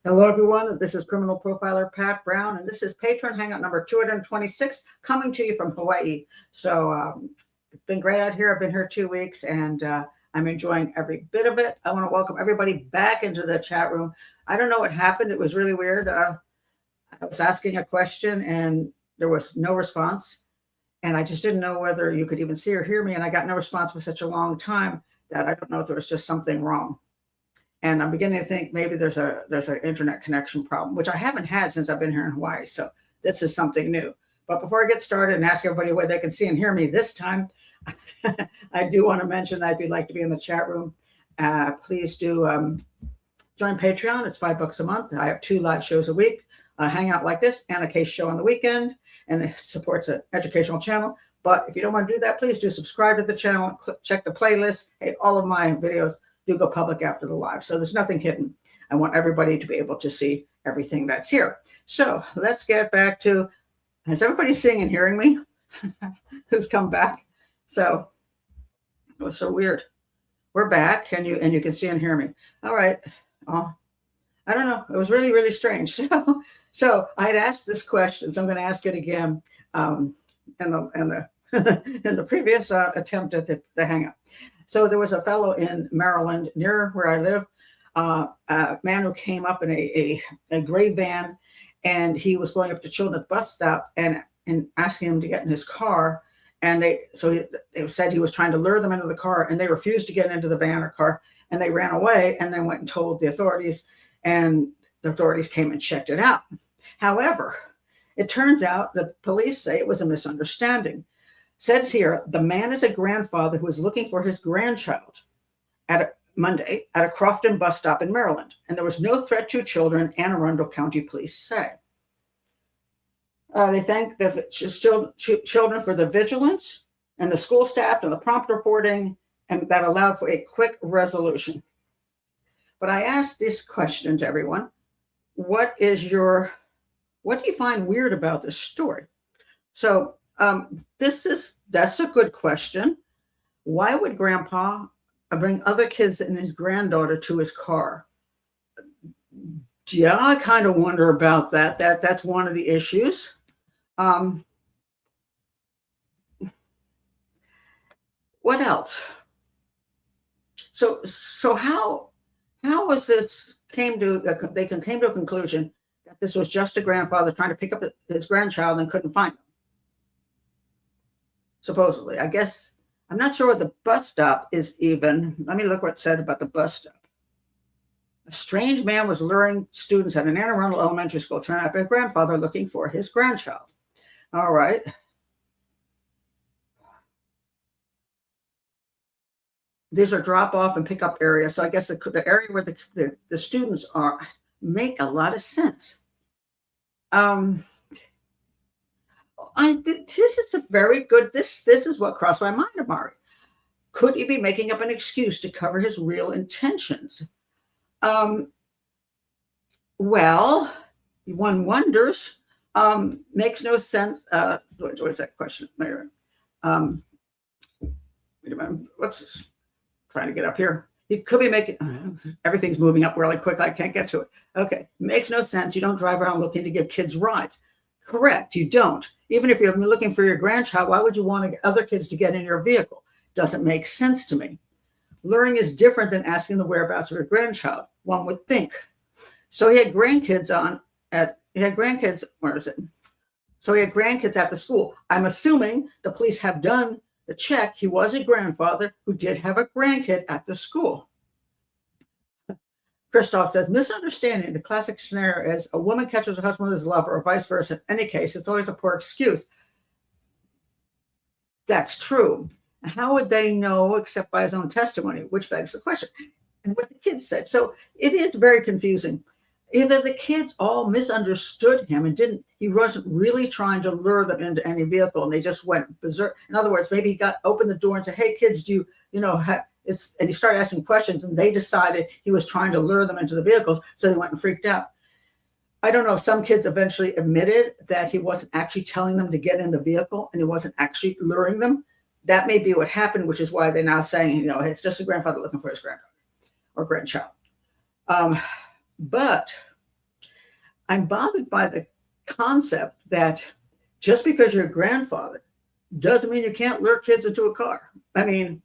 Hello, everyone. This is criminal profiler Pat Brown, and this is Patron Hangout number 226, coming to you from Hawaii. So it's been great out here. I've been here 2 weeks, and I'm enjoying every bit of it. I want to welcome everybody back into the chat room. I don't know what happened. It was really weird. I was asking a question, and there was no response. And I just didn't know whether you could even see or hear me, and I got no response for such a long time that I don't know if there was just something wrong. And I'm beginning to think maybe there's an internet connection problem, which I haven't had since I've been here in Hawaii. So this is something new. But before I get started and ask everybody whether they can see and hear me this time, I do want to mention that if you'd like to be in the chat room, please do join Patreon. It's $5 a month. I have 2 live shows a week, a hangout like this, and a case show on the weekend. And it supports an educational channel. But if you don't want to do that, please do subscribe to the channel, check the playlist. Hey, all of my videos do go public after the live. So there's nothing hidden. I want everybody to be able to see everything that's here. So let's get back to, is everybody seeing and hearing me? Who's come back? So it was so weird. We're back, and you can see and hear me. All right. I don't know. It was really, really strange. So I had asked this question, so I'm going to ask it again in the previous attempt at the hangout. So there was a fellow in Maryland near where I live, a man who came up in a gray van, and he was going up to children at the bus stop and asking him to get in his car. And they said he was trying to lure them into the car, and they refused to get into the van or car, and they ran away and then went and told the authorities, and the authorities came and checked it out. However, it turns out the police say it was a misunderstanding. Says here, the man is a grandfather who is looking for his grandchild Monday at a Crofton bus stop in Maryland, and there was no threat to children, Anne Arundel County Police say. They thank the children for the vigilance and the school staff and the prompt reporting, and that allowed for a quick resolution. But I asked this question to everyone: what do you find weird about this story? So that's a good question. Why would Grandpa bring other kids and his granddaughter to his car? Yeah, I kind of wonder about that. That's one of the issues. What else? So how was this came to a conclusion that this was just a grandfather trying to pick up his grandchild and couldn't find him? Supposedly, I guess. I'm not sure what the bus stop is even. Let me look what it said about the bus stop. A strange man was luring students at an Anne Arundel elementary school, trying to be a grandfather looking for his grandchild. All right. These are drop-off and pick-up areas. So I guess the area where the students are make a lot of sense. This is a very good, this is what crossed my mind, Amari. Could he be making up an excuse to cover his real intentions? Well, one wonders. Makes no sense. What is that question? Wait a minute. Whoops. Trying to get up here. He could be making, everything's moving up really quick. I can't get to it. Okay. Makes no sense. You don't drive around looking to give kids rides. Correct. You don't. Even if you're looking for your grandchild, why would you want other kids to get in your vehicle? Doesn't make sense to me. Luring is different than asking the whereabouts of your grandchild, one would think. So he had grandkids where is it? So he had grandkids at the school. I'm assuming the police have done the check. He was a grandfather who did have a grandkid at the school. Christoph says, misunderstanding. The classic scenario is a woman catches her husband with his lover, or vice versa. In any case, it's always a poor excuse. That's true. How would they know except by his own testimony? Which begs the question. And what the kids said. So it is very confusing. Either the kids all misunderstood him and he wasn't really trying to lure them into any vehicle, and they just went berserk. In other words, maybe he opened the door and said, hey, kids, and he started asking questions, and they decided he was trying to lure them into the vehicles, so they went and freaked out. I don't know if some kids eventually admitted that he wasn't actually telling them to get in the vehicle and he wasn't actually luring them. That may be what happened, which is why they're now saying, it's just a grandfather looking for his granddaughter or grandchild. But I'm bothered by the concept that just because you're a grandfather doesn't mean you can't lure kids into a car. I mean,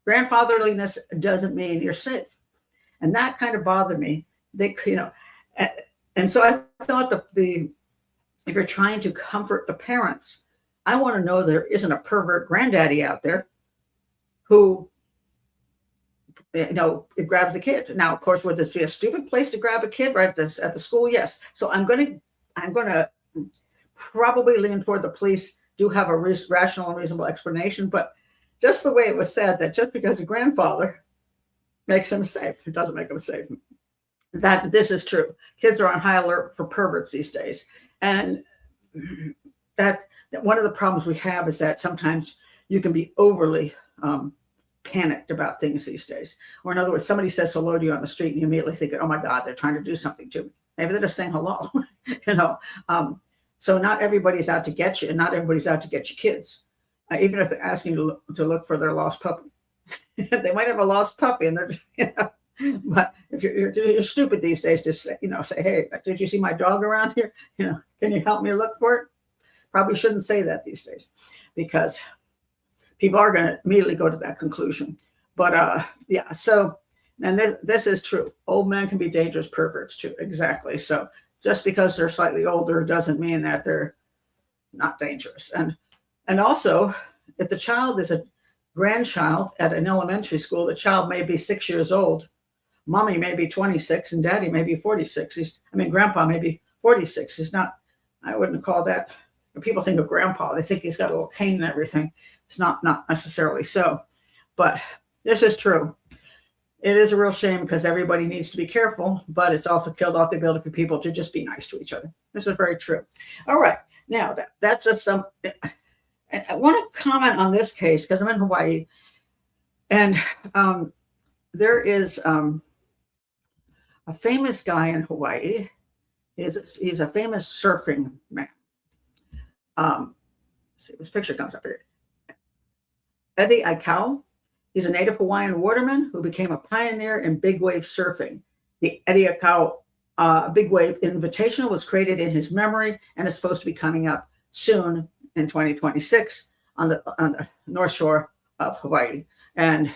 grandfatherliness doesn't mean you're safe. And that kind of bothered me. And so I thought the if you're trying to comfort the parents, I want to know there isn't a pervert granddaddy out there who, it grabs the kid. Now, of course, would this be a stupid place to grab a kid right at the school? Yes. So I'm going to probably lean toward the police do have a rational and reasonable explanation, but just the way it was said that just because a grandfather makes him safe, it doesn't make him safe. That this is true. Kids are on high alert for perverts these days. And that one of the problems we have is that sometimes you can be overly panicked about things these days. Or in other words, somebody says hello to you on the street and you immediately think, oh my God, they're trying to do something to me. Maybe they're just saying hello, So not everybody's out to get you, and not everybody's out to get your kids, even if they're asking you to look for their lost puppy. They might have a lost puppy, and they're, but if you're stupid these days, just say, hey, did you see my dog around here? Can you help me look for it? Probably shouldn't say that these days, because people are going to immediately go to that conclusion. But yeah, so, and this is true. Old men can be dangerous perverts too. Exactly. So just because they're slightly older doesn't mean that they're not dangerous. And also, if the child is a grandchild at an elementary school, the child may be 6 years old. Mommy may be 26 and daddy may be 46. Grandpa may be 46. He's not, I wouldn't call that, when people think of grandpa, they think he's got a little cane and everything. It's not necessarily so. But this is true. It is a real shame because everybody needs to be careful, but it's also killed off the ability for people to just be nice to each other. This is very true. All right. Now, that's just some, and I want to comment on this case because I'm in Hawaii. And there is a famous guy in Hawaii. He's a famous surfing man. Let's see, this picture comes up here. Eddie Aikau. He's a native Hawaiian waterman who became a pioneer in big wave surfing. The Eddie Aikau Big Wave Invitational was created in his memory and is supposed to be coming up soon in 2026 on the North Shore of Hawaii. And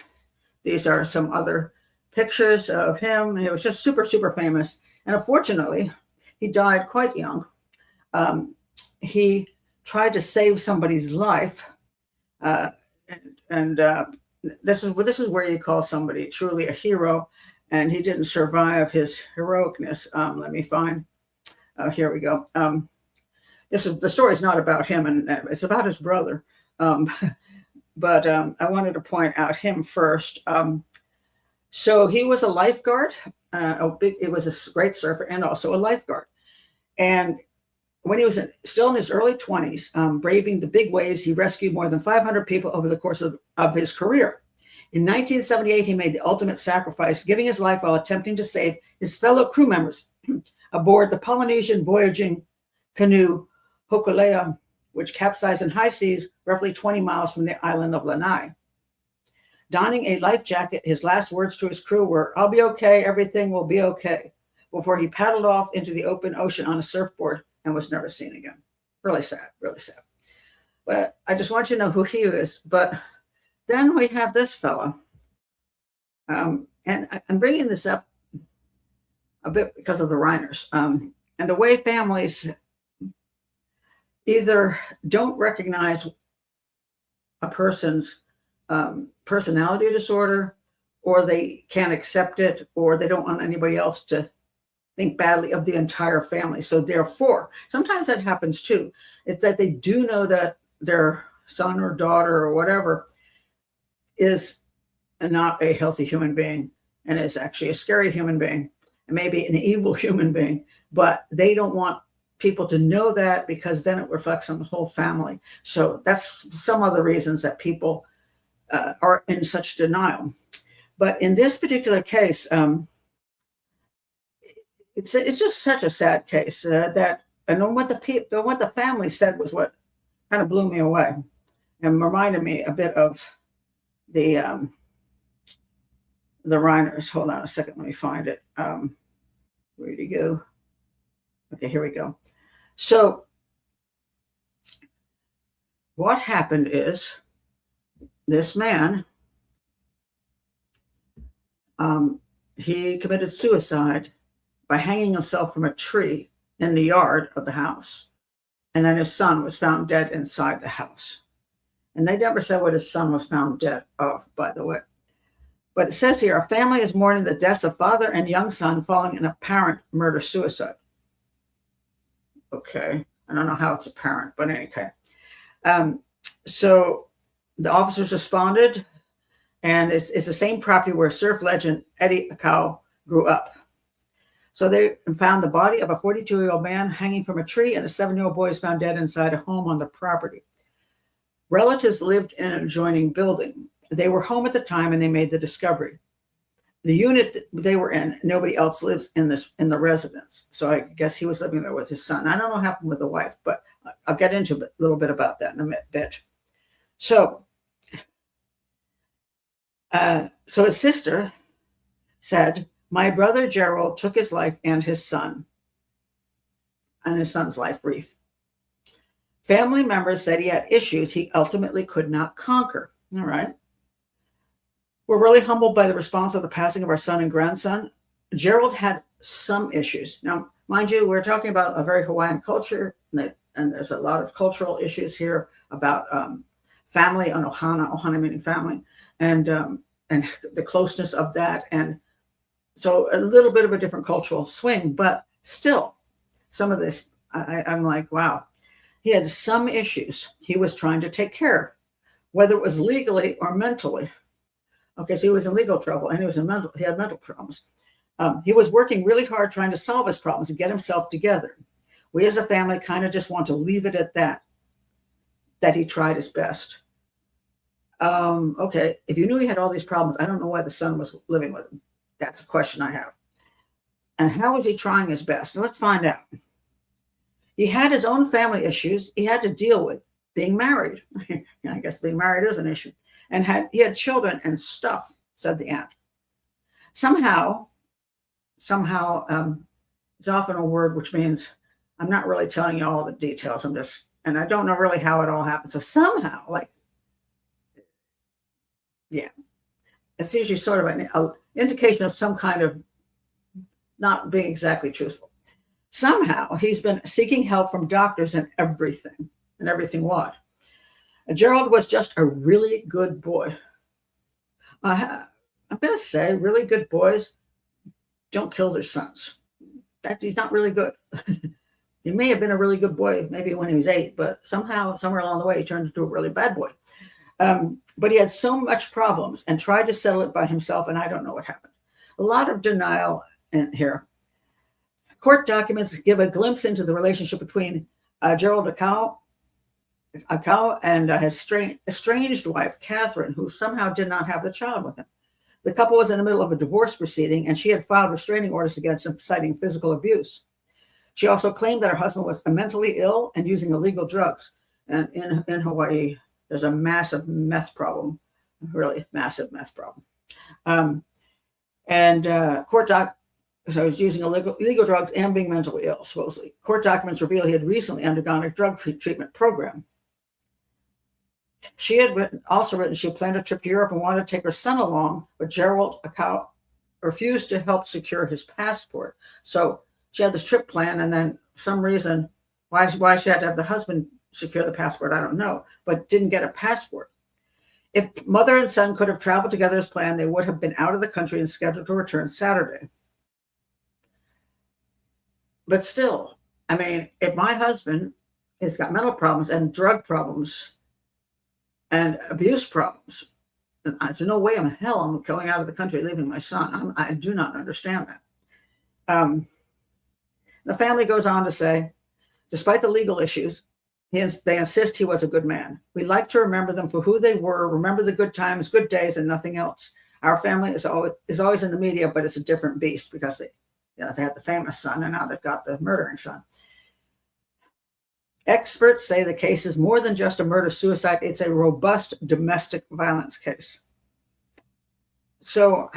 these are some other pictures of him. He was just super, super famous. And unfortunately, he died quite young. He tried to save somebody's life. This is where you call somebody truly a hero, and he didn't survive his heroicness. Let me find. Here we go. The story is not about him, and it's about his brother. But I wanted to point out him first. So he was a lifeguard. It was a great surfer and also a lifeguard. And when he was still in his early 20s, braving the big waves, he rescued more than 500 people over the course of his career. In 1978, he made the ultimate sacrifice, giving his life while attempting to save his fellow crew members aboard the Polynesian voyaging canoe Hokulea, which capsized in high seas roughly 20 miles from the island of Lanai. Donning a life jacket, his last words to his crew were, "I'll be okay, everything will be okay," before he paddled off into the open ocean on a surfboard and was never seen again. Really sad, really sad. But I just want you to know who he is. But then we have this fellow. And I'm bringing this up a bit because of the Reiners. And the way families either don't recognize a person's personality disorder, or they can't accept it, or they don't want anybody else to think badly of the entire family. So therefore, sometimes that happens too. It's that they do know that their son or daughter or whatever is not a healthy human being and is actually a scary human being and maybe an evil human being, but they don't want people to know that because then it reflects on the whole family. So that's some of the reasons that people are in such denial. But in this particular case, it's just such a sad case that, and what the family said was what kind of blew me away and reminded me a bit of the Reiners. Hold on a second, let me find it. Where'd he go? Okay, here we go. So what happened is this man, he committed suicide by hanging himself from a tree in the yard of the house. And then his son was found dead inside the house. And they never said what his son was found dead of, by the way. But it says here, a family is mourning the deaths of father and young son following an apparent murder-suicide. Okay, I don't know how it's apparent, but anyway. So the officers responded, and it's the same property where surf legend Eddie Aikau grew up. So they found the body of a 42-year-old man hanging from a tree, and a 7-year-old boy is found dead inside a home on the property. Relatives lived in an adjoining building. They were home at the time, and they made the discovery. The unit that they were in, nobody else lives in the residence. So I guess he was living there with his son. I don't know what happened with the wife, but I'll get into a little bit about that in a bit. So his sister said, my brother Gerald took his life and his son's life, Reeves. Family members said he had issues he ultimately could not conquer. All right. We're really humbled by the response of the passing of our son and grandson. Gerald had some issues. Now, mind you, we're talking about a very Hawaiian culture, and there's a lot of cultural issues here about family on ohana meaning family, and the closeness of that. And so a little bit of a different cultural swing, but still some of this, I'm like, wow, he had some issues he was trying to take care of, whether it was legally or mentally. Okay, so he was in legal trouble and he had mental problems. He was working really hard trying to solve his problems and get himself together. We as a family kind of just want to leave it at that he tried his best. Okay, if you knew he had all these problems, I don't know why the son was living with him. That's a question I have. And how was he trying his best? Let's find out. He had his own family issues he had to deal with. Being married. I guess being married is an issue. And he had children and stuff, said the aunt. Somehow, it's often a word which means I'm not really telling you all the details. And I don't know really how it all happened. So somehow, it's usually sort of an indication of some kind of not being exactly truthful. Somehow he's been seeking help from doctors and everything what? Gerald was just a really good boy. I'm going to say really good boys don't kill their sons. He's not really good. He may have been a really good boy maybe when he was 8, but somehow, somewhere along the way, he turned into a really bad boy. But he had so much problems and tried to settle it by himself, and I don't know what happened. A lot of denial in here. Court documents give a glimpse into the relationship between Gerald Aikau and his estranged wife, Catherine, who somehow did not have the child with him. The couple was in the middle of a divorce proceeding, and she had filed restraining orders against him, citing physical abuse. She also claimed that her husband was mentally ill and using illegal drugs. And in Hawaii, there's a massive meth problem, really massive meth problem. So he was using illegal drugs and being mentally ill, supposedly. Court documents reveal he had recently undergone a drug treatment program. She had also written she planned a trip to Europe and wanted to take her son along, but Gerald Aikau refused to help secure his passport. So she had this trip planned, and then for some reason, why she had to have the husband secure the passport, I don't know, but didn't get a passport. If mother and son could have traveled together as planned, they would have been out of the country and scheduled to return Saturday. But still, I mean, if my husband has got mental problems and drug problems and abuse problems, there's no way in hell I'm going out of the country leaving my son. I do not understand that. The family goes on to say, despite the legal issues, they insist he was a good man. We like to remember them for who they were, remember the good times, good days, and nothing else. Our family is always in the media, but it's a different beast because they had the famous son, and now they've got the murdering son. Experts say the case is more than just a murder-suicide. It's a robust domestic violence case. So,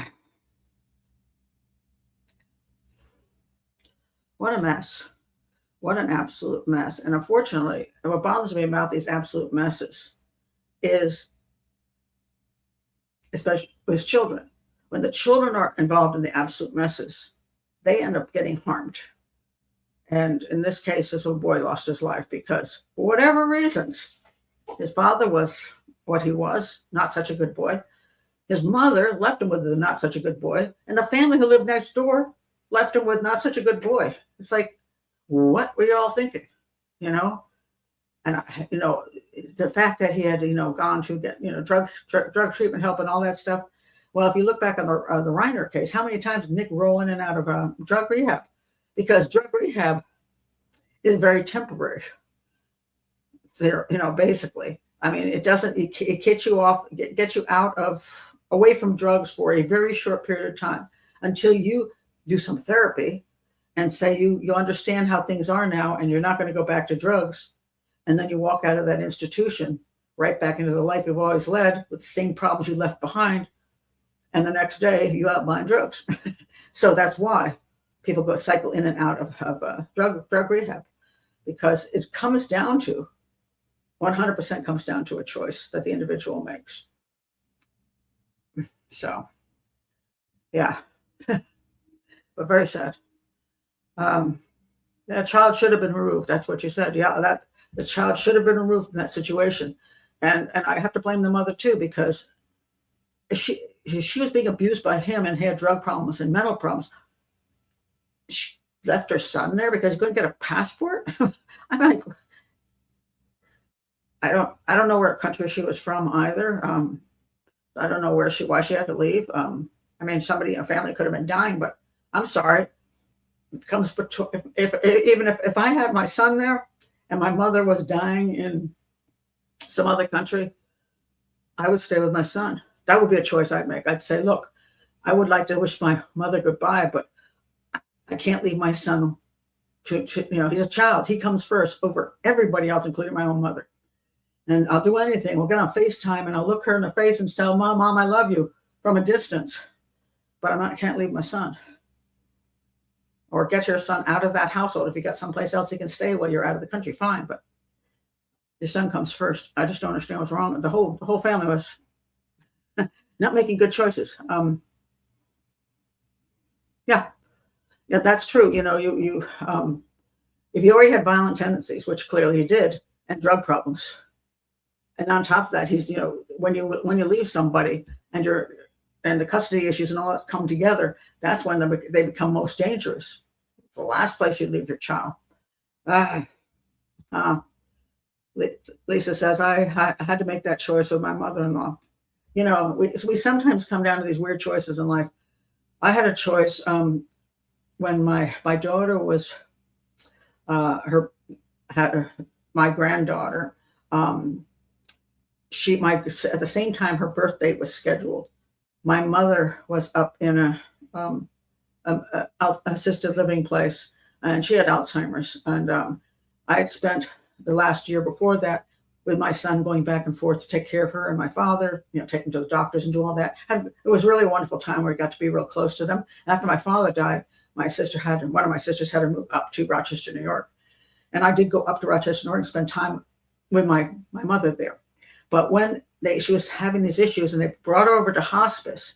what a mess. What an absolute mess. And unfortunately, what bothers me about these absolute messes is, especially with children, when the children are involved in the absolute messes, they end up getting harmed. And in this case, this little boy lost his life because, for whatever reasons, his father was what he was, not such a good boy. His mother left him with a not such a good boy. And the family who lived next door left him with not such a good boy. It's like, what were you all thinking? You know? And, the fact that he had, gone to get, drug treatment help and all that stuff. Well, if you look back on the Reiner case, how many times did Nick roll in and out of drug rehab? Because drug rehab is very temporary. There, basically. I mean, it doesn't, it gets you off, gets you away from drugs for a very short period of time until you do some therapy and say you understand how things are now and you're not going to go back to drugs. And then you walk out of that institution right back into the life you've always led with the same problems you left behind. And the next day you out buying drugs. So that's why people cycle in and out of drug rehab, because it comes down to 100% comes down to a choice that the individual makes. So, yeah, but very sad. That child should have been removed. That's what you said. Yeah, that the child should have been removed from that situation. And I have to blame the mother too, because she was being abused by him and had drug problems and mental problems. She left her son there because he couldn't get a passport. I'm like, I don't know where country she was from either. I don't know why she had to leave. I mean, a family could have been dying, but I'm sorry. It comes if I had my son there and my mother was dying in some other country, I would stay with my son. That would be a choice I'd make. I'd say, look, I would like to wish my mother goodbye, but I can't leave my son to he's a child. He comes first over everybody else, including my own mother. And I'll do anything. We'll get on FaceTime and I'll look her in the face and tell Mom, I love you from a distance, but I can't leave my son. Or get your son out of that household. If you got someplace else he can stay while you're out of the country, fine. But your son comes first. I just don't understand what's wrong. The whole family was not making good choices. Yeah, that's true. You if you already had violent tendencies, which clearly he did, and drug problems, and on top of that, he's when you leave somebody and the custody issues and all that come together, that's when they become most dangerous. It's the last place you leave your child. Lisa says, I had to make that choice with my mother-in-law. We sometimes come down to these weird choices in life. I had a choice when my daughter was my granddaughter. At the same time her birth date was scheduled, my mother was up in a assisted living place, and she had Alzheimer's. And I had spent the last year before that with my son going back and forth to take care of her and my father, take him to the doctors and do all that. And it was really a wonderful time where we got to be real close to them. After my father died, one of my sisters had to move up to Rochester, New York. And I did go up to Rochester, New York and spend time with my mother there. But when she was having these issues and they brought her over to hospice.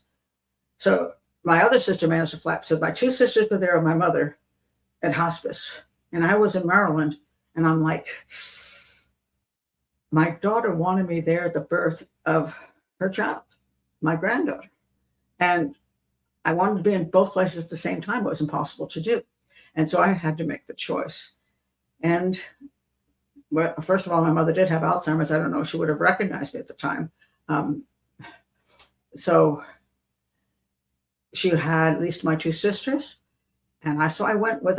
So my other sister managed to flap. So my two sisters were there with my mother at hospice. And I was in Maryland. And I'm like, my daughter wanted me there at the birth of her child, my granddaughter. And I wanted to be in both places at the same time. It was impossible to do. And so I had to make the choice. And well, first of all, my mother did have Alzheimer's. I don't know if she would have recognized me at the time. So she had at least my two sisters. And I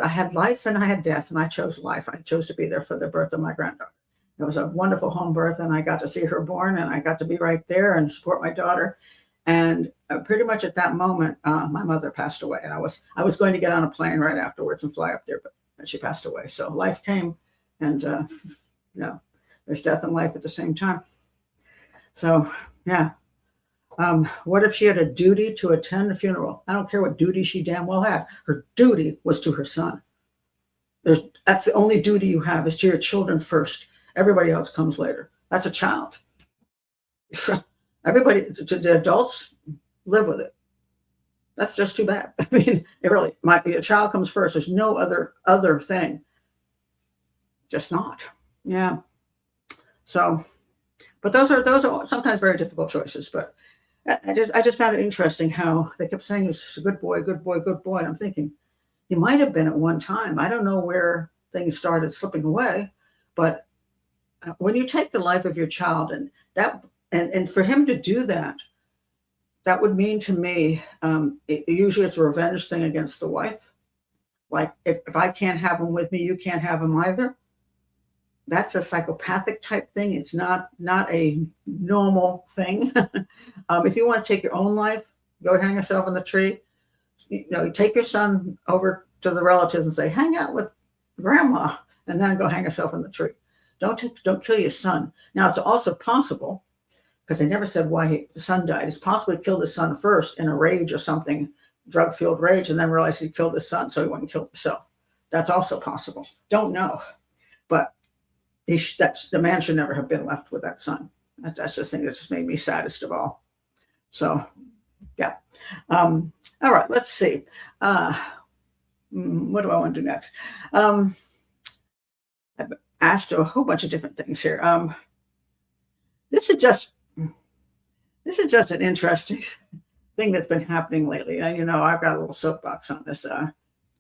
had life and I had death, and I chose life. I chose to be there for the birth of my granddaughter. It was a wonderful home birth, and I got to see her born, and I got to be right there and support my daughter. And pretty much at that moment, my mother passed away. And I was going to get on a plane right afterwards and fly up there, but she passed away. So life came, and there's death and life at the same time. So yeah. What if she had a duty to attend the funeral? I don't care what duty she damn well had. Her duty was to her son. That's the only duty you have, is to your children first. Everybody else comes later. That's a child. Everybody, to the adults, live with it. That's just too bad. I mean, it really, a child comes first. There's no other thing. Just not. Yeah. So, but those are sometimes very difficult choices. But I just found it interesting how they kept saying he was a good boy, good boy, good boy. And I'm thinking, he might have been at one time. I don't know where things started slipping away, but when you take the life of your child, and for him to do that, that would mean to me, usually it's a revenge thing against the wife. Like, if I can't have him with me, you can't have him either. That's a psychopathic type thing. It's not a normal thing. If you want to take your own life, go hang yourself in the tree. You take your son over to the relatives and say, hang out with grandma, and then go hang yourself in the tree. Don't kill your son. Now, it's also possible, because they never said why the son died. It's possible he killed his son first in a rage or something, drug-fueled rage, and then realized he killed his son so he wouldn't kill himself. That's also possible. Don't know. But the man should never have been left with that son. That's the thing that just made me saddest of all. So, yeah. All right, let's see. What do I want to do next? I've asked a whole bunch of different things here. This is just an interesting thing that's been happening lately. And, I've got a little soapbox on this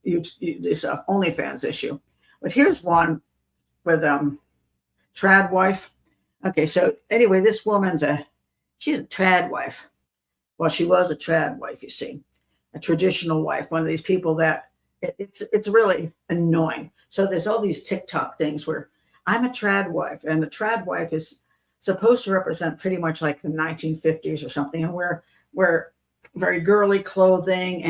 OnlyFans issue. But here's one with trad wife. Okay, so anyway, this woman's she's a trad wife. Well, she was a trad wife, you see, a traditional wife, one of these people that it's really annoying. So there's all these TikTok things where I'm a trad wife, and a trad wife is supposed to represent pretty much like the 1950s or something, and wear very girly clothing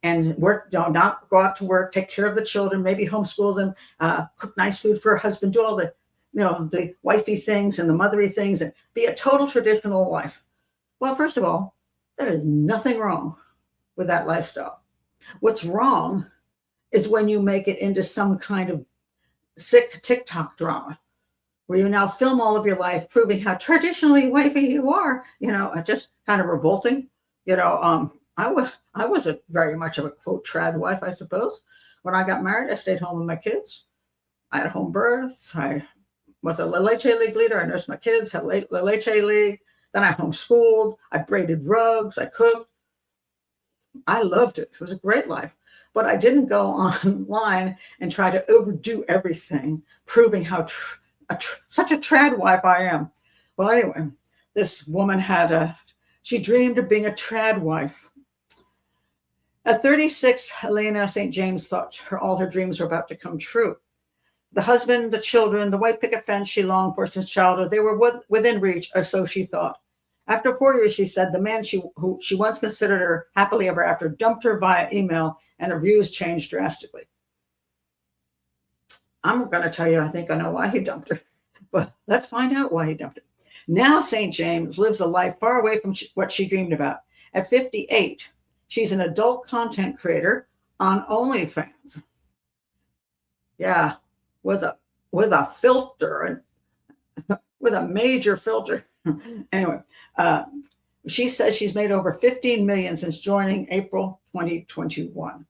and work, not go out to work, take care of the children, maybe homeschool them, cook nice food for her husband, do all the the wifey things and the mothery things, and be a total traditional wife. Well, first of all, there is nothing wrong with that lifestyle. What's wrong is when you make it into some kind of sick TikTok drama where you now film all of your life proving how traditionally wifey you are, just kind of revolting. I was a very much of a quote trad wife, I suppose. When I got married, I stayed home with my kids. I had a home birth. I was a La Leche League leader. I nursed my kids, had La Leche League. Then I homeschooled. I braided rugs. I cooked. I loved it. It was a great life. But I didn't go online and try to overdo everything, proving how such a trad wife I am. Well, anyway, this woman she dreamed of being a trad wife. At 36, Helena St. James thought all her dreams were about to come true. The husband, the children, the white picket fence she longed for since childhood, they were within reach, or so she thought. After 4 years, she said, the man who she once considered her happily ever after dumped her via email, and her views changed drastically. I'm going to tell you, I think I know why he dumped her, but let's find out why he dumped her. Now St. James lives a life far away from what she dreamed about. At 58, she's an adult content creator on OnlyFans. Yeah, with a filter, and with a major filter. Anyway, she says she's made over 15 million since joining April 2021.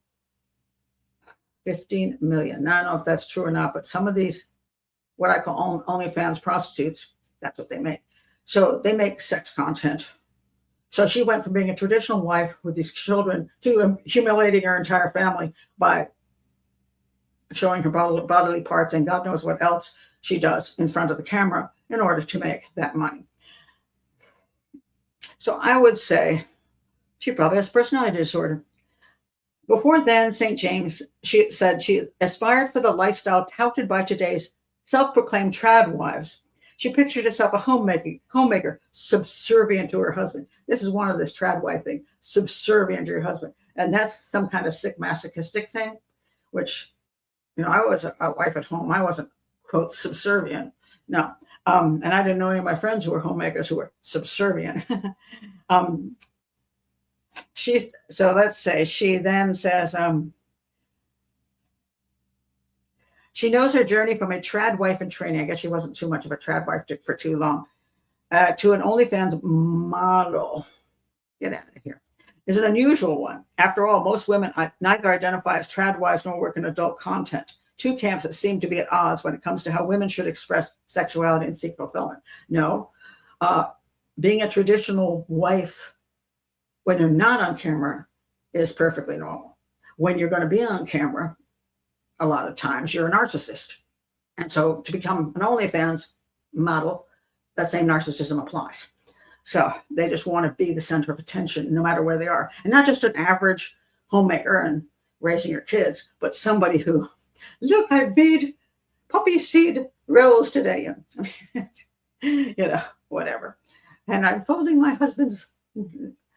15 million. Now, I don't know if that's true or not, but some of these, what I call OnlyFans prostitutes, that's what they make. So they make sex content. So she went from being a traditional wife with these children to humiliating her entire family by showing her bodily parts and God knows what else she does in front of the camera in order to make that money. So I would say she probably has personality disorder. Before then, St. James, she said she aspired for the lifestyle touted by today's self-proclaimed trad wives. She pictured herself a homemaker, subservient to her husband. This is one of this trad wife thing, subservient to your husband. And that's some kind of sick masochistic thing, which, I was a wife at home. I wasn't, quote, subservient. No. And I didn't know any of my friends who were homemakers who were subservient. So let's say she then says, She knows her journey from a trad wife in training. I guess she wasn't too much of a trad wife for too long. To an OnlyFans model. Get out of here. Is an unusual one. After all, most women neither identify as trad wives nor work in adult content. Two camps that seem to be at odds when it comes to how women should express sexuality and seek fulfillment. No, being a traditional wife when you're not on camera is perfectly normal. When you're going to be on camera, a lot of times you're a narcissist. And so to become an OnlyFans model, that same narcissism applies. So they just want to be the center of attention no matter where they are. And not just an average homemaker and raising your kids, but somebody who, look, I've made poppy seed rolls today. You know, whatever. And I'm folding my husband's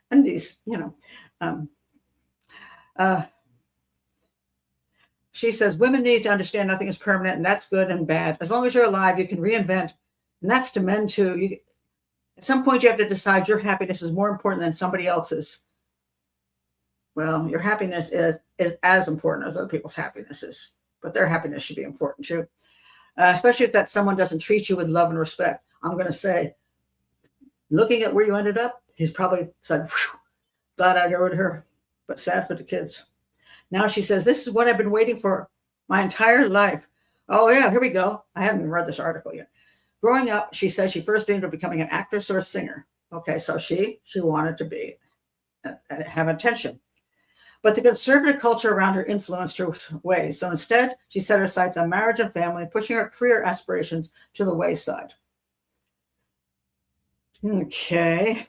undies, you know. She says, women need to understand nothing is permanent, and that's good and bad. As long as you're alive, you can reinvent. And that's to men too. At some point, you have to decide your happiness is more important than somebody else's. Well, your happiness is as important as other people's happinesses, but their happiness should be important too. Especially if that someone doesn't treat you with love and respect. I'm going to say, looking at where you ended up, he's probably said, glad I got rid of her, but sad for the kids. Now she says, this is what I've been waiting for my entire life. Oh yeah, here we go. I haven't read this article yet. Growing up, she says she first dreamed of becoming an actress or a singer. Okay, so she wanted to be, have attention. But the conservative culture around her influenced her ways. So instead, she set her sights on marriage and family, pushing her career aspirations to the wayside. Okay.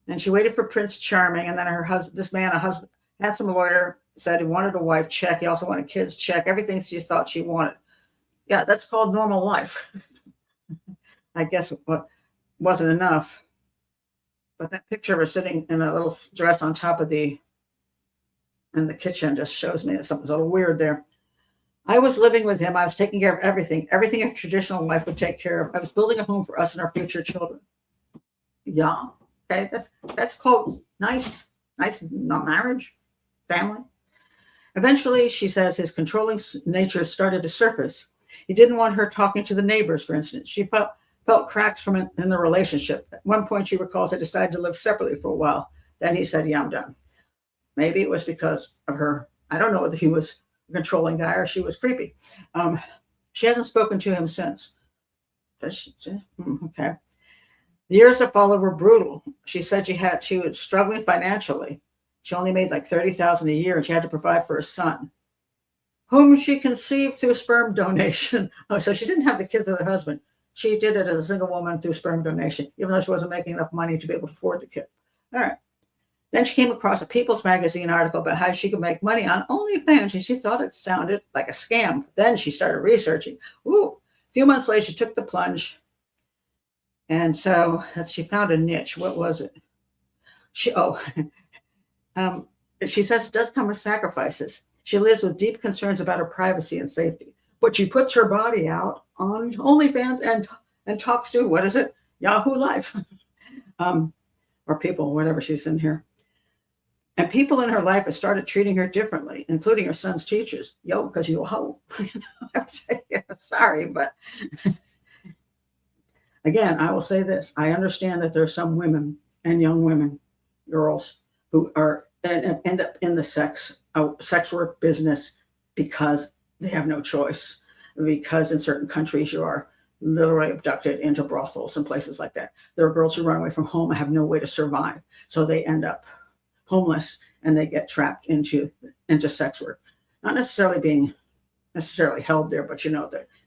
And she waited for Prince Charming, and then her husband, this man, a husband, handsome lawyer, said he wanted a wife, check. He also wanted kids, check. Everything she thought she wanted. Yeah, that's called normal life. I guess what wasn't enough. But that picture of her sitting in a little dress on top of in the kitchen just shows me that something's a little weird there. I was living with him. I was taking care of everything a traditional wife would take care of. I was building a home for us and our future children. Yeah, okay, that's called nice marriage, family. Eventually, she says his controlling nature started to surface. He didn't want her talking to the neighbors, for instance. She felt cracks in the relationship. At one point, she recalls they decided to live separately for a while. Then he said, yeah, I'm done. Maybe it was because of her. I don't know whether he was a controlling guy or she was creepy. She hasn't spoken to him since. Does she? Okay. The years that followed were brutal. She said she was struggling financially. She only made like $30,000 a year, and she had to provide for her son, whom she conceived through sperm donation. Oh, so she didn't have the kid with her husband. She did it as a single woman through sperm donation, even though she wasn't making enough money to be able to afford the kid. All right. Then she came across a People's Magazine article about how she could make money on OnlyFans, and she thought it sounded like a scam. Then she started researching. Ooh. A few months later, she took the plunge. And so she found a niche. What was it? She says it does come with sacrifices. She lives with deep concerns about her privacy and safety, but she puts her body out on OnlyFans and talks to, what is it? Yahoo Live, or people, whatever she's in here. And people in her life have started treating her differently, including her son's teachers. Yo, because you a hoe. I say, yeah, sorry, but again, I will say this. I understand that there are some women and young women, girls, who are and end up in the sex work business because they have no choice, because in certain countries you are literally abducted into brothels and places like that. There are girls who run away from home and have no way to survive. So they end up homeless and they get trapped into sex work. Not necessarily being held there, but they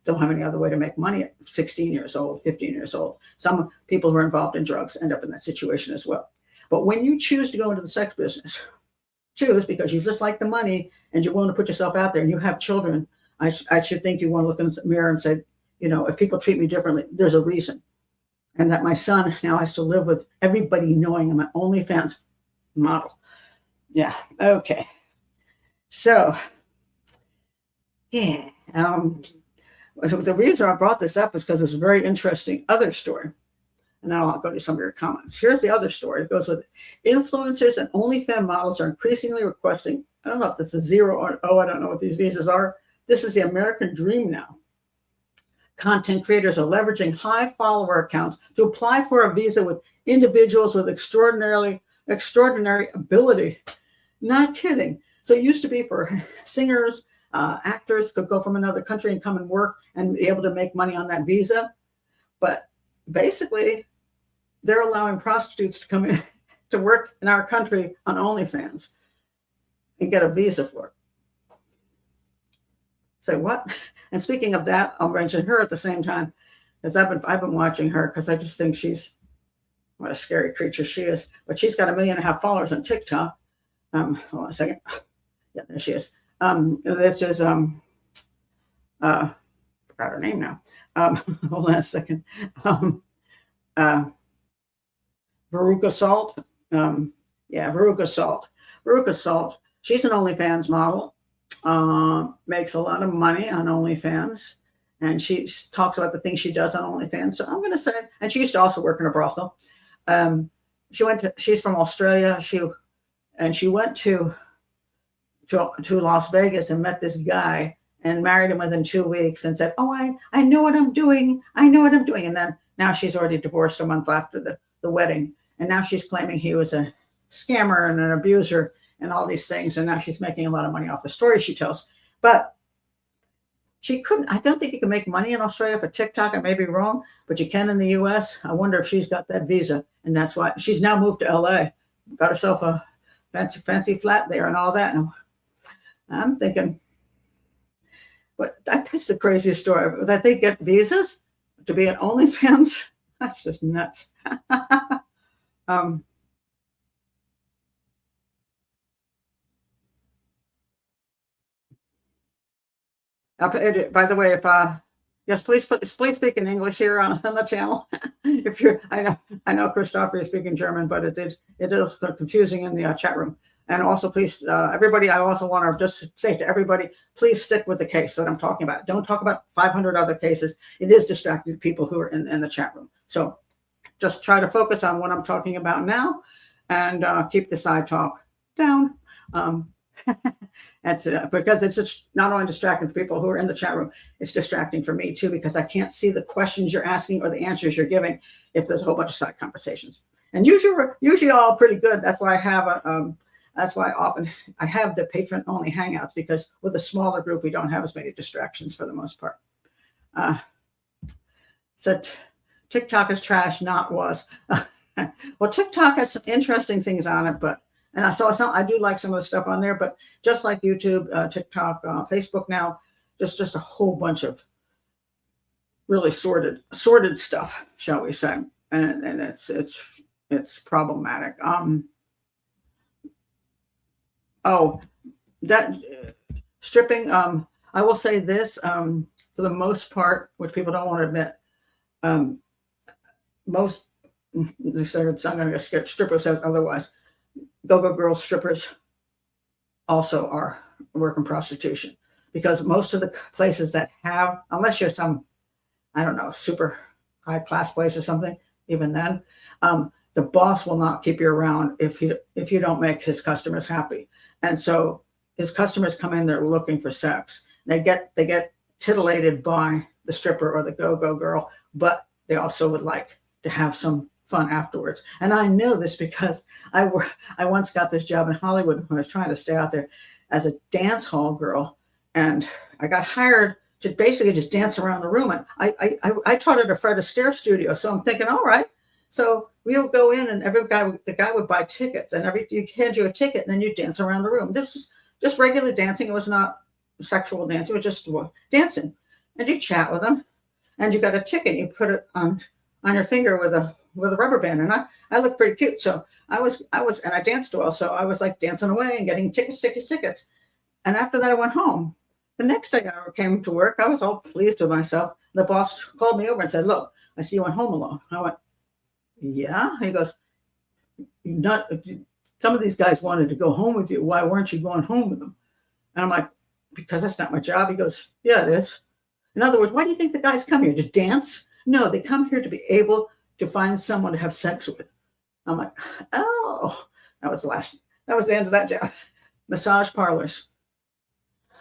don't have any other way to make money at 16 years old, 15 years old. Some people who are involved in drugs end up in that situation as well. But when you choose to go into the sex business, choose because you just like the money and you're willing to put yourself out there and you have children, I should think you want to look in the mirror and say, if people treat me differently, there's a reason. And that my son now has to live with everybody knowing I'm an OnlyFans model. Yeah, okay. So, yeah. The reason I brought this up is because it's a very interesting other story. And now I'll go to some of your comments. Here's the other story. It goes with influencers and OnlyFans models are increasingly requesting, I don't know if that's a 0 or an O, I don't know what these visas are, This is the American dream now. Content creators are leveraging high follower accounts to apply for a visa with individuals with extraordinary ability. Not kidding. So it used to be for singers, actors could go from another country and come and work and be able to make money on that visa. But basically, they're allowing prostitutes to come in to work in our country on OnlyFans and get a visa for it. Say what? And speaking of that, I'll mention her at the same time, because I've been watching her because I just think she's what a scary creature she is. But she's got 1.5 million followers on TikTok. Hold on a second. Yeah, there she is. This is forgot her name now. Hold on a second. Veruca Salt. Veruca Salt. Veruca Salt. She's an OnlyFans model. Makes a lot of money on OnlyFans, and she talks about the things she does on OnlyFans. So I'm going to say, and she used to also work in a brothel. She's from Australia. She went to Las Vegas and met this guy and married him within 2 weeks and said, "Oh, I know what I'm doing. I know what I'm doing." And then now she's already divorced a month after the wedding, and now she's claiming he was a scammer and an abuser and all these things. And now she's making a lot of money off the stories she tells. But I don't think you can make money in Australia for TikTok. I may be wrong, but you can in the US. I wonder if she's got that visa. And that's why she's now moved to LA, got herself a fancy flat there and all that. And I'm thinking, but that's the craziest story, that they get visas to be an OnlyFans. That's just nuts. By the way, if yes, please speak in English here on the channel. If you're, I know, Christopher, you're speaking German, but it is confusing in the chat room. And also, please, everybody, I also want to just say to everybody, please stick with the case that I'm talking about. Don't talk about 500 other cases. It is distracting people who are in the chat room. So just try to focus on what I'm talking about now, and keep the side talk down. That's because it's just not only distracting for people who are in the chat room, it's distracting for me too, because I can't see the questions you're asking or the answers you're giving if there's a whole bunch of side conversations. And usually all pretty good. That's why I have that's why often I have the patron only hangouts, because with a smaller group we don't have as many distractions for the most part. So TikTok is trash, not was. Well, TikTok has some interesting things on it, but I do like some of the stuff on there, but just like YouTube, TikTok, Facebook now, just a whole bunch of really sordid stuff, shall we say, and it's problematic. That stripping. I will say this, for the most part, which people don't want to admit, most. I'm going to get stripper says otherwise. Go-go girls, strippers also are work in prostitution, because most of the places that have, unless you're some, I don't know, super high class place or something, even then, the boss will not keep you around if you don't make his customers happy. And so his customers come in, they're looking for sex. They get titillated by the stripper or the go-go girl, but they also would like to have some fun afterwards. And I know this because I once got this job in Hollywood when I was trying to stay out there as a dance hall girl, and I got hired to basically just dance around the room. And I taught at a Fred Astaire studio, so I'm thinking, all right. So we would go in, and the guy would buy tickets, and you hand you a ticket, and then you dance around the room. This is just regular dancing. It was not sexual dancing. It was just dancing, and you chat with them, and you got a ticket. You put it on your finger with a rubber band, and I looked pretty cute. So I was, and I danced well. So I was like dancing away and getting tickets. And after that, I went home. The next day I came to work, I was all pleased with myself. The boss called me over and said, "Look, I see you went home alone." I went, "Yeah." He goes, some of these guys wanted to go home with you. Why weren't you going home with them? And I'm like, "Because that's not my job." He goes, "Yeah, it is." In other words, why do you think the guys come here? To dance? No, they come here to be able to find someone to have sex with. I'm like, oh, that was the end of that job. Massage parlors,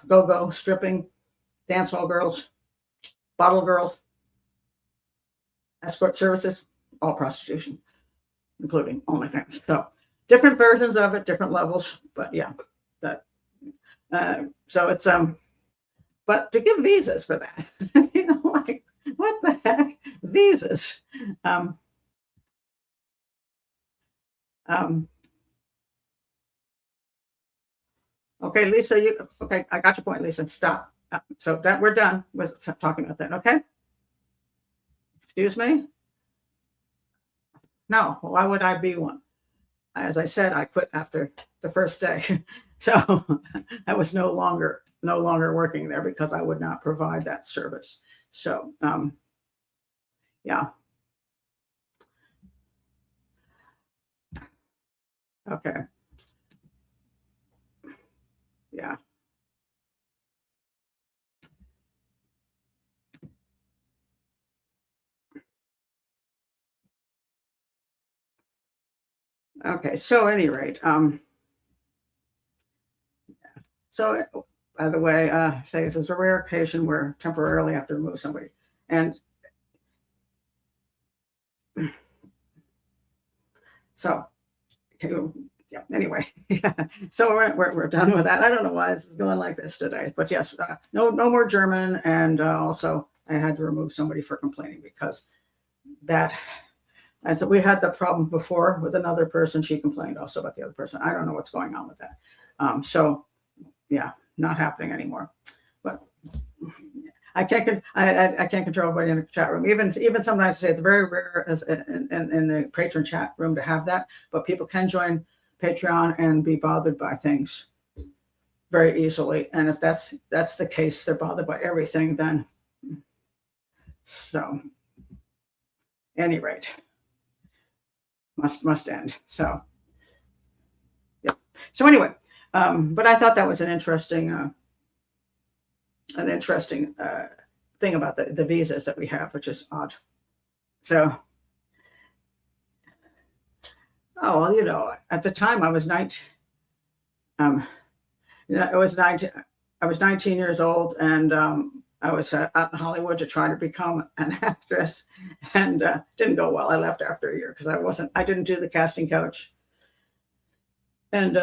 go-go, stripping, dance hall girls, bottle girls, escort services, all prostitution, including OnlyFans. So different versions of it, different levels, but yeah, that. So it's but to give visas for that, like what the heck, visas. Um, um, okay, Lisa, okay? I got your point, Lisa. Stop. So that we're done with talking about that. Okay. Excuse me. No, why would I be one? As I said, I quit after the first day, so I was no longer working there because I would not provide that service. So yeah, okay, yeah, okay. So at any rate, so by the way, say this is a rare occasion where temporarily I have to remove somebody, and so yeah. Anyway, yeah. So we're done with that. I don't know why this is going like this today, but yes, no more German, and also I had to remove somebody for complaining because that. I said we had the problem before with another person. She complained also about the other person. I don't know what's going on with that. So yeah, not happening anymore. But I can't control everybody in the chat room. Even sometimes I say it's very rare as in the patron chat room to have that, but people can join Patreon and be bothered by things very easily. And if that's the case, they're bothered by everything. Then so, any rate, must end. So yeah. So anyway, but I thought that was an interesting thing about the visas that we have, which is odd. So, oh well, at the time I was 19. I was 19. I was 19 years old, and I was out in Hollywood to try to become an actress, and didn't go well. I left after a year because I didn't do the casting couch. And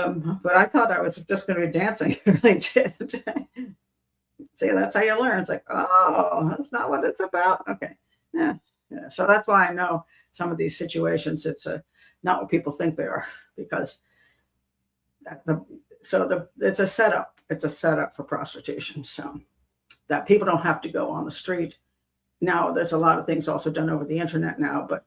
but I thought I was just going to be dancing. I really did. See, that's how you learn. It's like, oh, that's not what it's about. Okay, yeah. So that's why I know some of these situations. It's not what people think they are, because it's a setup. It's a setup for prostitution. So that people don't have to go on the street. Now, there's a lot of things also done over the internet now, but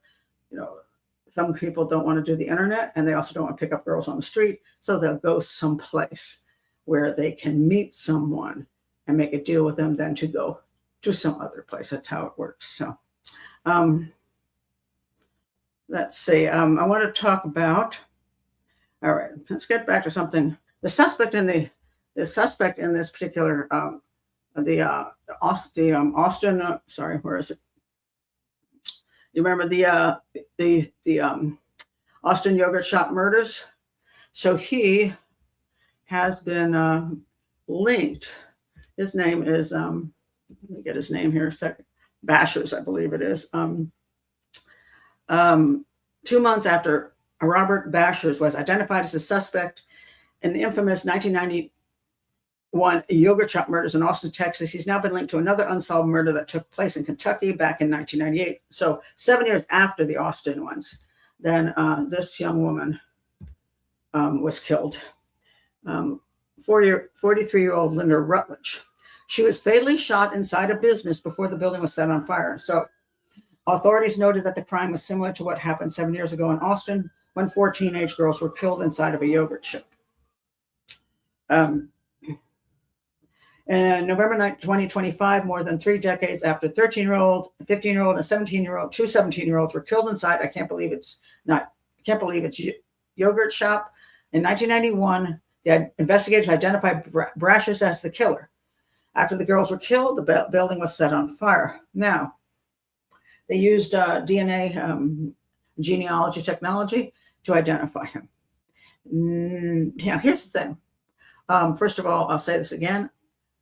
some people don't want to do the internet, and they also don't want to pick up girls on the street. So they'll go someplace where they can meet someone and make a deal with them, then to go to some other place. That's how it works. So let's see. I want to talk about. All right, let's get back to something. The suspect in this particular Austin. Sorry, where is it? You remember the Austin yogurt shop murders? So he has been linked. His name is let me get his name here a second. Brashers, I believe it is. 2 months after Robert Brashers was identified as a suspect in the infamous 1991 yogurt shop murders in Austin, Texas, he's now been linked to another unsolved murder that took place in Kentucky back in 1998. So 7 years after the Austin ones, then this young woman was killed. 43-year-old Linda Rutledge. She was fatally shot inside a business before the building was set on fire. So authorities noted that the crime was similar to what happened 7 years ago in Austin, when 4 teenage girls were killed inside of a yogurt shop. In November 2025, more than 3 decades after 13-year-old, 15-year-old, and 17-year-old, 2 17-year-olds were killed inside. I can't believe it's yogurt shop. In 1991, the investigators identified Brashers as the killer. After the girls were killed, the building was set on fire. Now, they used DNA genealogy technology to identify him. Here's the thing. First of all, I'll say this again.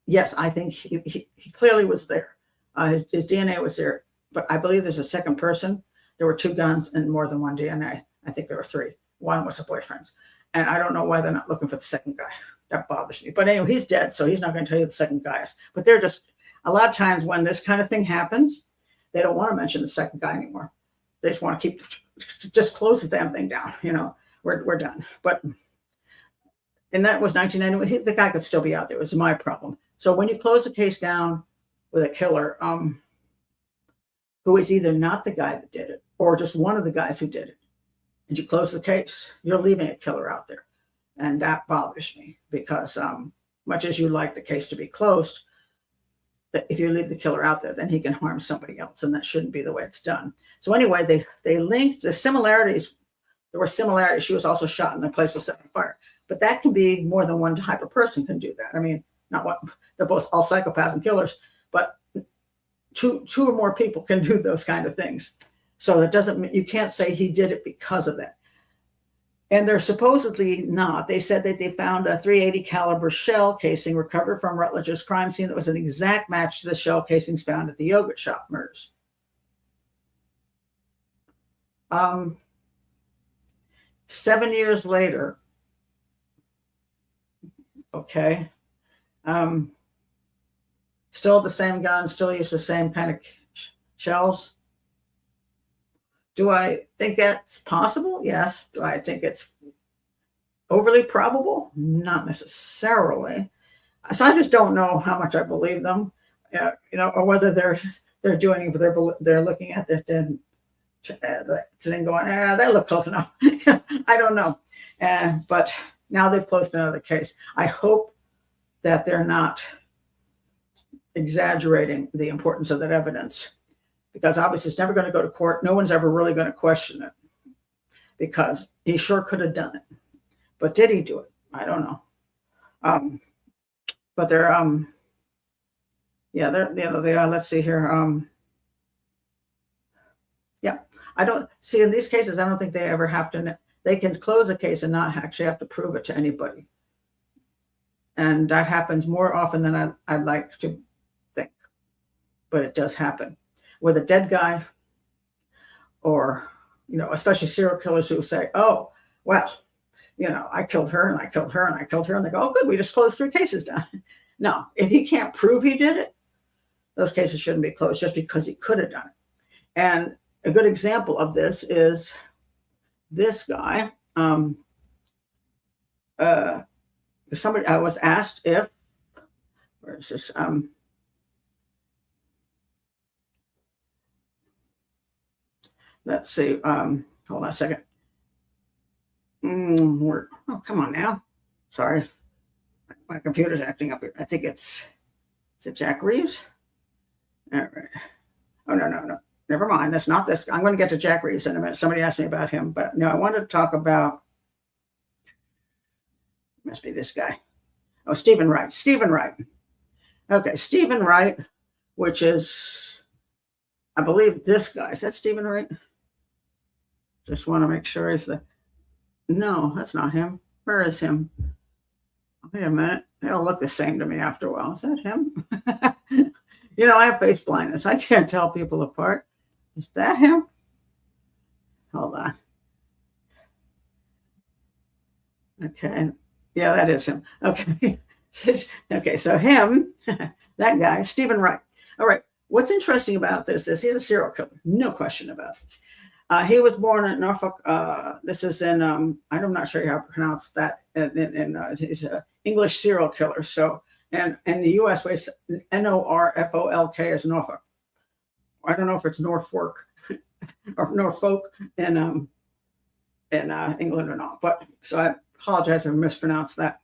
yes, I think he clearly was there. His DNA was there, but I believe there's a second person. There were 2 guns and more than one DNA. I think there were 3. One was a boyfriend's. And I don't know why they're not looking for the second guy. That bothers me. But anyway, he's dead, so he's not going to tell you the second guy is. But they're just, a lot of times when this kind of thing happens, they don't want to mention the second guy anymore. They just want to just close the damn thing down. We're done. But, and that was 1991. The guy could still be out there. It was my problem. So when you close the case down with a killer, who is either not the guy that did it or just one of the guys who did it, and you close the case, you're leaving a killer out there. And that bothers me because much as you like the case to be closed, that if you leave the killer out there, then he can harm somebody else, and that shouldn't be the way it's done. So anyway, they linked the similarities. There were similarities. She was also shot and the place was set on fire. But that can be more than one type of person can do that. I mean, not what they're both all psychopaths and killers, but two or more people can do those kind of things. So that doesn't, you can't say he did it because of that. And they're supposedly not. They said that they found a .380 caliber shell casing recovered from Rutledge's crime scene that was an exact match to the shell casings found at the yogurt shop murders. 7 years later, okay, still the same gun, still use the same kind of shells. Do I think that's possible? Yes. Do I think it's overly probable? Not necessarily. So I just don't know how much I believe them, or whether they're doing it, they're looking at this and going, they look close enough. I don't know. But now they've closed another case. I hope that they're not exaggerating the importance of that evidence, because obviously it's never going to go to court. No one's ever really going to question it because he sure could have done it. But did he do it? I don't know. But they're, they are. Let's see here. I don't see in these cases, I don't think they ever have to, they can close a case and not actually have to prove it to anybody. And that happens more often than I'd like to think, but it does happen with a dead guy, or, especially serial killers who say, oh, well, I killed her and I killed her and I killed her. And they go, oh, good, we just closed 3 cases down. No, if he can't prove he did it, those cases shouldn't be closed just because he could have done it. And a good example of this is this guy. Somebody, I was asked if, where is this? Let's see. Hold on a second. Oh, come on now. Sorry. My computer's acting up here. I think is it Jack Reeves? All right. Oh, no. Never mind. That's not this. I'm going to get to Jack Reeves in a minute. Somebody asked me about him, but no, I wanted to talk about, must be this guy. Oh, Steven Wright. Steven Wright. Okay, Steven Wright, which is, I believe this guy. Is that Steven Wright? Just want to make sure no, that's not him. Where is him? Wait a minute. It'll look the same to me after a while. Is that him? I have face blindness. I can't tell people apart. Is that him? Hold on. Okay. Yeah, that is him. Okay. Okay, so him, that guy, Steven Wright. All right. What's interesting about this is he's a serial killer. No question about it. He was born in Norfolk. This is in, I'm not sure how to pronounce that. He's an English serial killer. So, and in the U.S., Norfolk is Norfolk. I don't know if it's Norfolk or Norfolk in England or not. But so I apologize if I mispronounced that.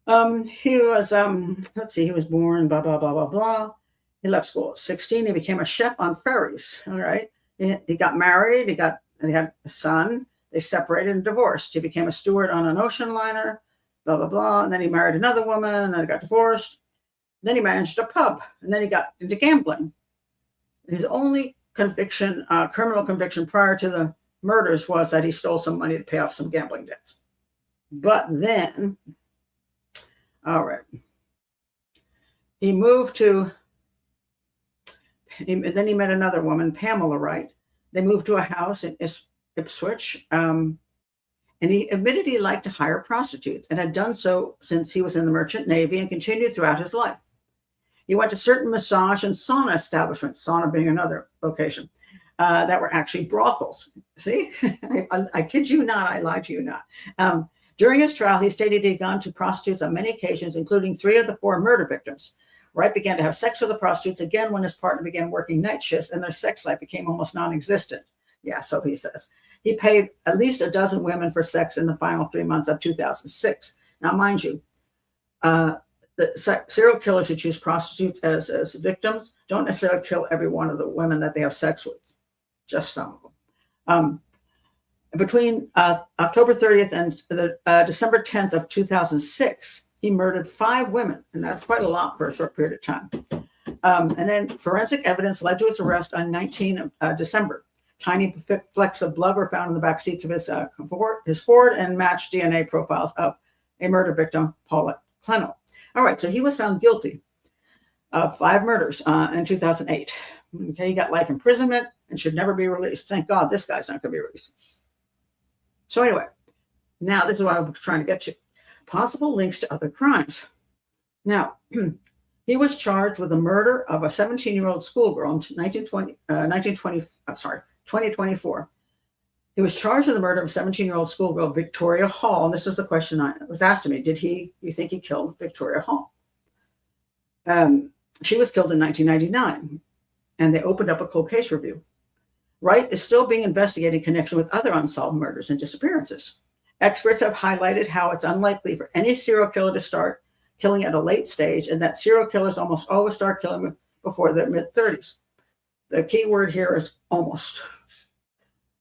He was, let's see, he was born, blah, blah, blah, blah, blah. He left school at 16. He became a chef on ferries. All right. He got married. He had a son. They separated and divorced. He became a steward on an ocean liner, blah, blah, blah. And then he married another woman, and then they got divorced. Then he managed a pub, and then he got into gambling. His only conviction, criminal conviction prior to the murders was that he stole some money to pay off some gambling debts. But then, all right. He moved to, then he met another woman, Pamela Wright. They moved to a house in Ipswich, and he admitted he liked to hire prostitutes and had done so since he was in the Merchant Navy and continued throughout his life. He went to certain massage and sauna establishments, sauna being another location, that were actually brothels. See, I kid you not, I lie to you not. During his trial, he stated he'd gone to prostitutes on many occasions, including 3 of the 4 murder victims. Wright began to have sex with the prostitutes again when his partner began working night shifts and their sex life became almost non-existent. Yeah, so he says. He paid at least a dozen women for sex in the final 3 months of 2006. Now, mind you, the serial killers who choose prostitutes as victims don't necessarily kill every one of the women that they have sex with, just some of them. Between October 30th and December 10th of 2006, he murdered 5 women, and that's quite a lot for a short period of time. And then forensic evidence led to his arrest on 19 December. Tiny flecks of blood were found in the back seats of his Ford and matched DNA profiles of a murder victim, Paulette Clennell. All right, so he was found guilty of 5 murders in 2008. Okay, he got life imprisonment and should never be released. Thank God this guy's not going to be released. So anyway, now this is what I'm trying to get to. Possible links to other crimes. Now, he was charged with the murder of a 17-year-old schoolgirl in 2024. He was charged with the murder of a 17-year-old schoolgirl, Victoria Hall. And this was the question that was asked to me. You think he killed Victoria Hall? She was killed in 1999, and they opened up a cold case review. Wright is still being investigated in connection with other unsolved murders and disappearances. Experts have highlighted how it's unlikely for any serial killer to start killing at a late stage, and that serial killers almost always start killing before their mid-30s. The key word here is almost.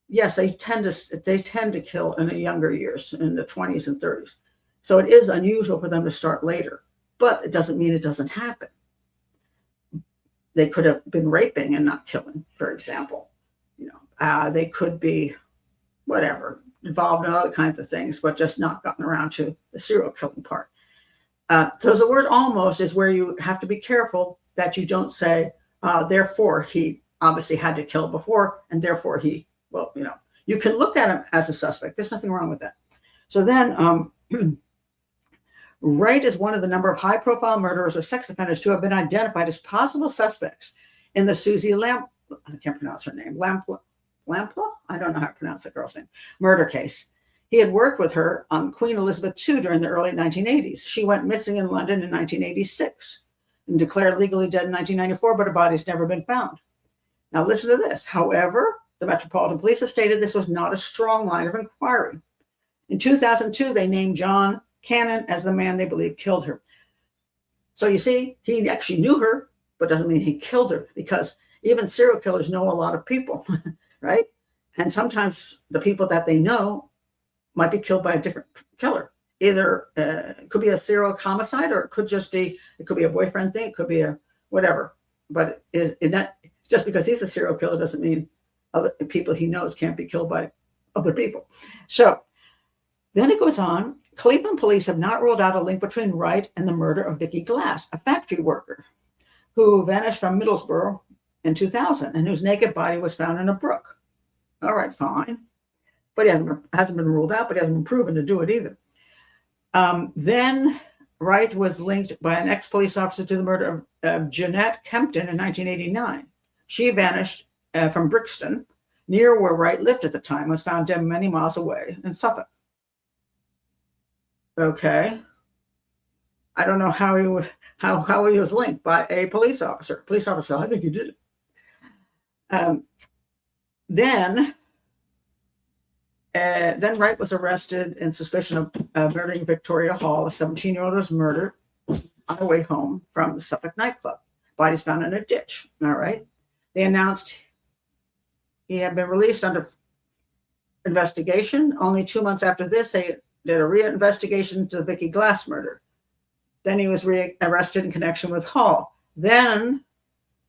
Yes, they tend to kill in the younger years, in the 20s and 30s. So it is unusual for them to start later, but it doesn't mean it doesn't happen. They could have been raping and not killing, for example. They could be whatever, involved in other kinds of things, but just not gotten around to the serial killing part. So the word almost is where you have to be careful that you don't say, therefore he obviously had to kill before, and therefore you can look at him as a suspect. There's nothing wrong with that. So then Wright is one of the number of high-profile murderers or sex offenders to have been identified as possible suspects in the Susie I can't pronounce her name, Lampla? I don't know how to pronounce that girl's name. Murder case. He had worked with her on Queen Elizabeth II during the early 1980s. She went missing in London in 1986 and declared legally dead in 1994, but her body's never been found. Now listen to this. However, the Metropolitan Police have stated this was not a strong line of inquiry. In 2002, they named John Cannon as the man they believe killed her. So you see, he actually knew her, but doesn't mean he killed her, because even serial killers know a lot of people, right? And sometimes the people that they know might be killed by a different killer. Either it could be a serial homicide, or it could be a boyfriend thing, it could be a whatever. But just because he's a serial killer doesn't mean other people he knows can't be killed by other people. So then it goes on. Cleveland police have not ruled out a link between Wright and the murder of Vicki Glass, a factory worker who vanished from Middlesbrough in 2000 and whose naked body was found in a brook. All right, fine. But he hasn't been ruled out, but he hasn't been proven to do it either. Then Wright was linked by an ex-police officer to the murder of Jeanette Kempton in 1989. She vanished from Brixton, near where Wright lived at the time, was found dead many miles away in Suffolk. Okay. I don't know how he was linked by a police officer. Police officer, I think he did it. Then Wright was arrested in suspicion of murdering Victoria Hall. A 17-year-old was murdered on her way home from the Suffolk nightclub. Bodies found in a ditch. All right. They announced he had been released under investigation. Only 2 months after this, they did a reinvestigation into the Vicki Glass murder. Then he was arrested in connection with Hall. Then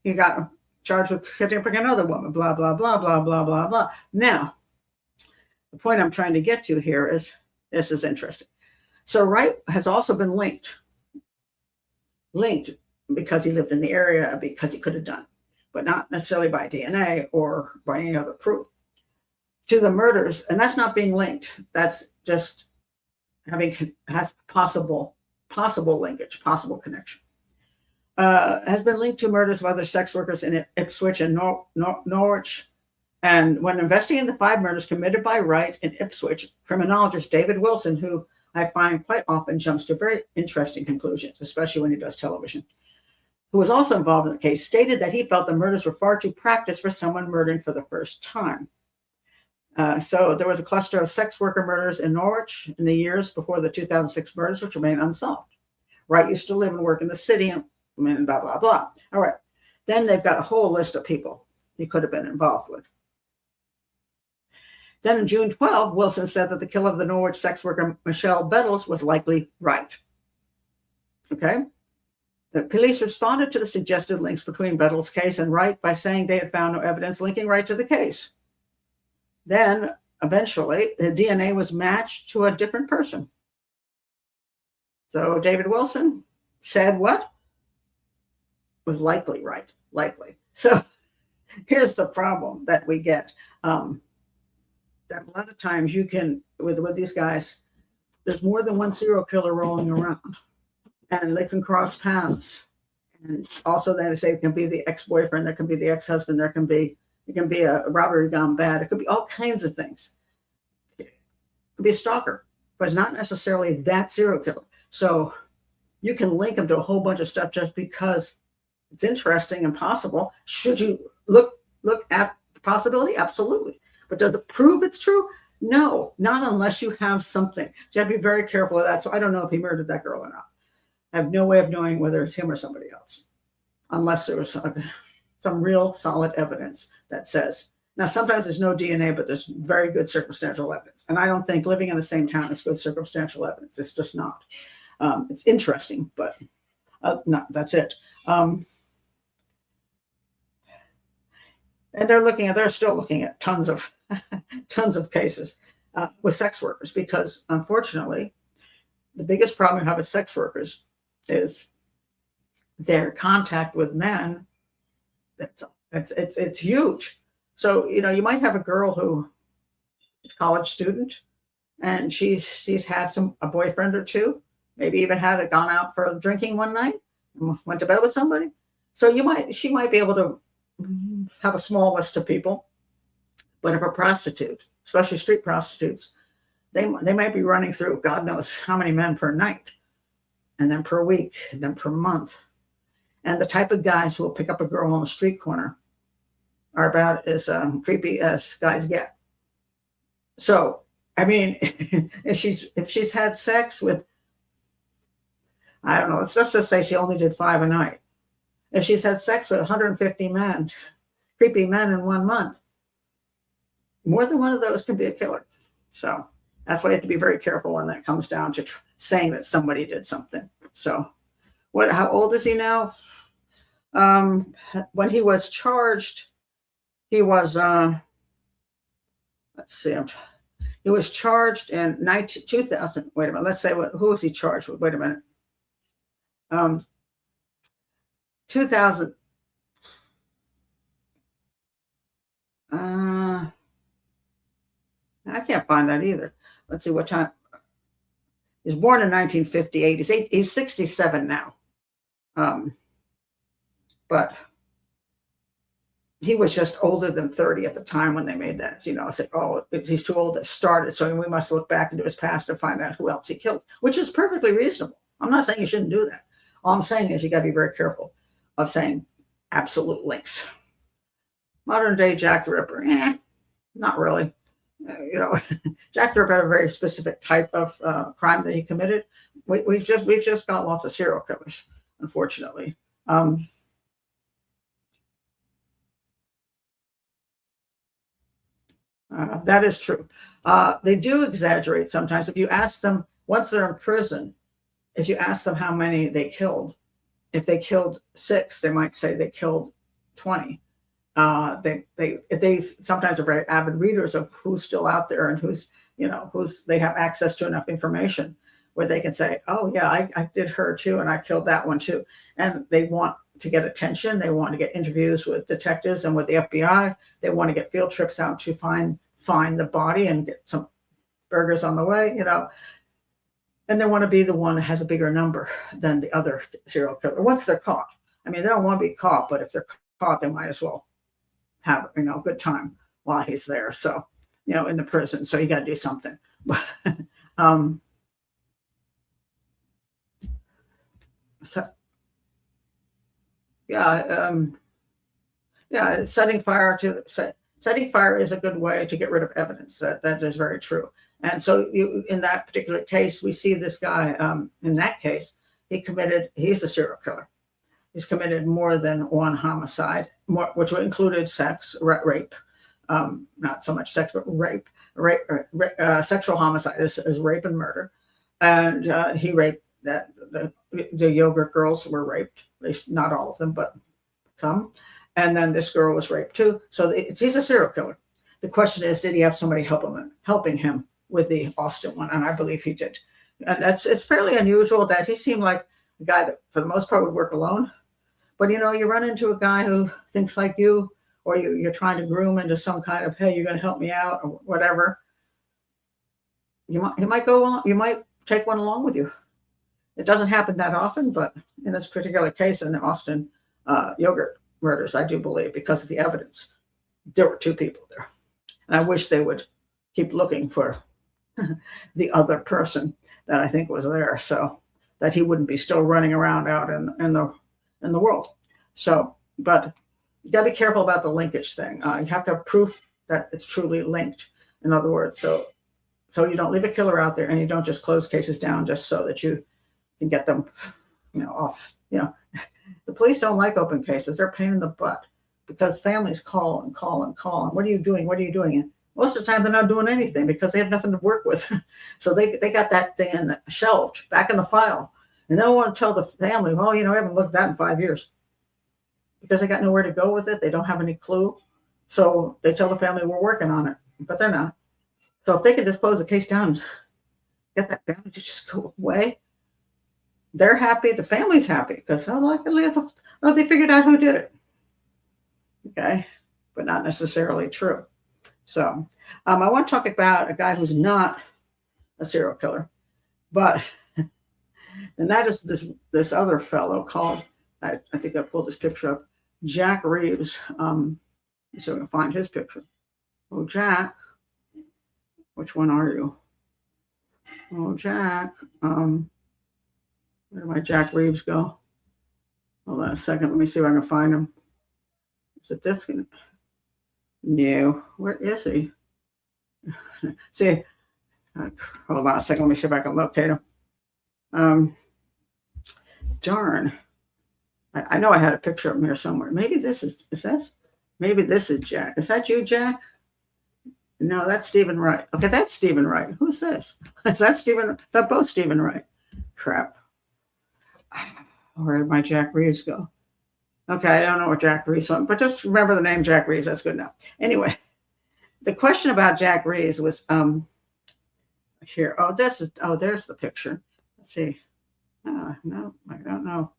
he got charged with kidnapping another woman, blah, blah, blah, blah, blah, blah, blah. Now, the point I'm trying to get to here is, this is interesting. So Wright has also been linked because he lived in the area, because he could have done, but not necessarily by DNA or by any other proof to the murders. And that's not being linked. That's just has possible linkage, possible connection. Has been linked to murders of other sex workers in Ipswich and Norwich. And when investigating the 5 murders committed by Wright in Ipswich, criminologist David Wilson, who I find quite often jumps to very interesting conclusions, especially when he does television, who was also involved in the case, stated that he felt the murders were far too practiced for someone murdering for the first time. So there was a cluster of sex worker murders in Norwich in the years before the 2006 murders, which remain unsolved. Wright used to live and work in the city, and blah, blah, blah. All right. Then they've got a whole list of people he could have been involved with. Then in June 12, Wilson said that the killer of the Norwich sex worker Michelle Bettles was likely Wright. Okay. The police responded to the suggested links between Bettles' case and Wright by saying they had found no evidence linking Wright to the case. Then, eventually, the DNA was matched to a different person. So David Wilson said what? Was likely Wright, likely. So here's the problem that we get. That a lot of times you can, with these guys, there's more than one serial killer rolling around, and they can cross paths. And also, they say it can be the ex-boyfriend, there can be the ex-husband, it can be a robbery gone bad, it could be all kinds of things. It could be a stalker, but it's not necessarily that serial killer. So you can link them to a whole bunch of stuff just because it's interesting and possible. Should you look at the possibility? Absolutely. But does it prove it's true? No, not unless you have something. So you have to be very careful of that. So I don't know if he murdered that girl or not. I have no way of knowing whether it's him or somebody else, unless there was some real solid evidence that says. Now, sometimes there's no DNA, but there's very good circumstantial evidence. And I don't think living in the same town is good circumstantial evidence. It's just not. It's interesting, but no, that's it. And they're still looking at tons of cases with sex workers, because unfortunately, the biggest problem you have with sex workers is their contact with men. It's huge. So you might have a girl who is a college student, and she's had a boyfriend or two, maybe even gone out for drinking one night, went to bed with somebody. So she might be able to have a small list of people. But if a prostitute, especially street prostitutes, they might be running through God knows how many men per night, and then per week, and then per month. And the type of guys who will pick up a girl on the street corner are about as creepy as guys get. So, I mean, if she's had sex with, I don't know, let's just say she only did 5 a night. If she's had sex with 150 men, creepy men in 1 month, more than one of those can be a killer. So that's why you have to be very careful when that comes down to saying that somebody did something. So how old is he now? When he was charged, he was, let's see, he was charged in 2000. Wait a minute. Let's say, who was he charged with? Wait a minute. 2000. I can't find that either. Let's see what time. He was born in 1958. He's 67 now. But he was just older than 30 at the time when they made that. I said, oh, he's too old to start it, so we must look back into his past to find out who else he killed, which is perfectly reasonable. I'm not saying you shouldn't do that. All I'm saying is you got to be very careful of saying absolute links. Modern day Jack the Ripper, not really. Jack the Ripper had a very specific type of crime that he committed. We've just got lots of serial killers, unfortunately. That is true. They do exaggerate sometimes. If you ask them, once they're in prison, if you ask them how many they killed, if they killed 6, they might say they killed 20. They sometimes are very avid readers of who's still out there and who's they have access to enough information. where they can say, oh yeah, I did her too, and I killed that one too. And they want to get attention. They want to get interviews with detectives and with the FBI. They want to get field trips out to find the body and get some burgers on the way, and they want to be the one that has a bigger number than the other serial killer once they're caught. I mean, they don't want to be caught, but if they're caught, they might as well have, a good time while he's there. So, in the prison. So you got to do something. um, so, yeah, setting fire is a good way to get rid of evidence. That is very true. And so in that particular case, we see this guy, in that case, he's a serial killer. He's committed more than one homicide, which included sex, rape, not so much sex, but rape. Sexual homicide is rape and murder. And he raped the yogurt girls were raped, at least not all of them, but some. And then this girl was raped too. So he's a serial killer. The question is, did he have somebody helping him with the Austin one? And I believe he did. And it's fairly unusual that he seemed like a guy that for the most part would work alone. But you run into a guy who thinks like you, or you're trying to groom into some kind of, hey, you're going to help me out or whatever. You might go along, you might take one along with you. It doesn't happen that often, but in this particular case, in the Austin yogurt murders, I do believe, because of the evidence, there were two people there. And I wish they would keep looking for the other person that I think was there, so that he wouldn't be still running around out in the world. So, but you got to be careful about the linkage thing. You have to have proof that it's truly linked. In other words, so you don't leave a killer out there, and you don't just close cases down just so that you can get them, off. The police don't like open cases. They're a pain in the butt because families call and call and call. And what are you doing? What are you doing? And most of the time, they're not doing anything because they have nothing to work with. So they got that thing shelved back in the file. And they don't want to tell the family, well, I haven't looked at that in 5 years. Because they got nowhere to go with it. They don't have any clue. So they tell the family, we're working on it. But they're not. So if they could just close the case down and get that family to just go away, they're happy. The family's happy because they figured out who did it. Okay. But not necessarily true. So I want to talk about a guy who's not a serial killer, but and that is this other fellow called, I think I pulled this picture up, Jack Reeves. So I can find his picture. Oh, Jack, which one are you? Oh, Jack, where did my Jack Reeves go? Hold on a second. Let me see if I can find him. Is it this? No. Where is he? See, hold on a second. Let me see if I can locate him. Darn. I know I had a picture of him here somewhere. Maybe this is this? Maybe this is Jack. Is that you, Jack? No, that's Steven Wright. Okay, that's Steven Wright. Who's this? Is that Steven? They're both Steven Wright. Crap. Where did my Jack Reeves go? Okay, I don't know where Jack Reeves went, but just remember the name Jack Reeves. That's good enough. Anyway, the question about Jack Reeves was here. Oh, there's the picture. Let's see. No, I don't know.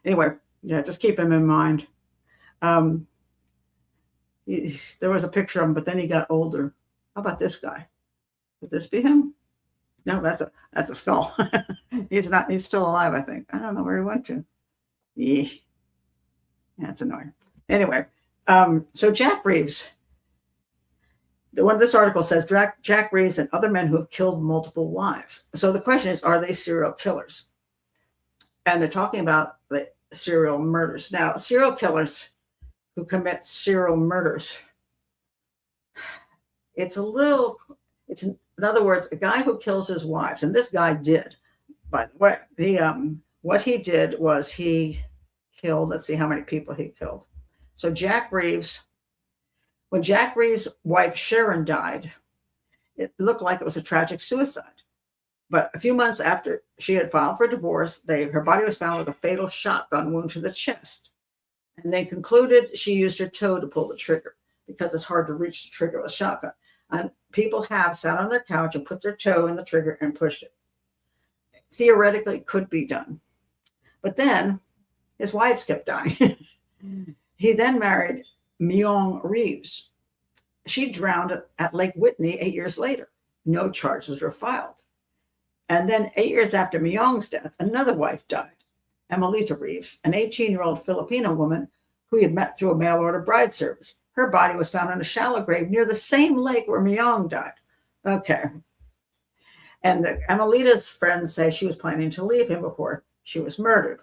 Anyway, yeah, just keep him in mind. There was a picture of him, but then he got older. How about this guy? Could this be him? No, that's a skull. He's still alive, I think. I don't know where he went to. Yeah, that's annoying. Anyway, so Jack Reeves, this article says Jack Reeves and other men who have killed multiple wives. So the question is, are they serial killers? And they're talking about the serial murders. Now, serial killers who commit serial murders, in other words, a guy who kills his wives, and this guy did, by the way, what he did was he killed, let's see how many people he killed. So Jack Reeves, when Jack Reeves' wife Sharon died, it looked like it was a tragic suicide. But a few months after she had filed for divorce, her body was found with a fatal shotgun wound to the chest. And they concluded she used her toe to pull the trigger because it's hard to reach the trigger with a shotgun. And people have sat on their couch and put their toe in the trigger and pushed it. theoretically could be done. But then his wives kept dying. He then married Myung Reeves. She drowned at Lake Whitney 8 years later. No charges were filed. And then 8 years after Myung's death, another wife died, Emelita Reeves, an 18-year-old Filipino woman who he had met through a mail-order bride service. Her body was found in a shallow grave near the same lake where Myung died. Okay. And Emelita's friends say she was planning to leave him before she was murdered.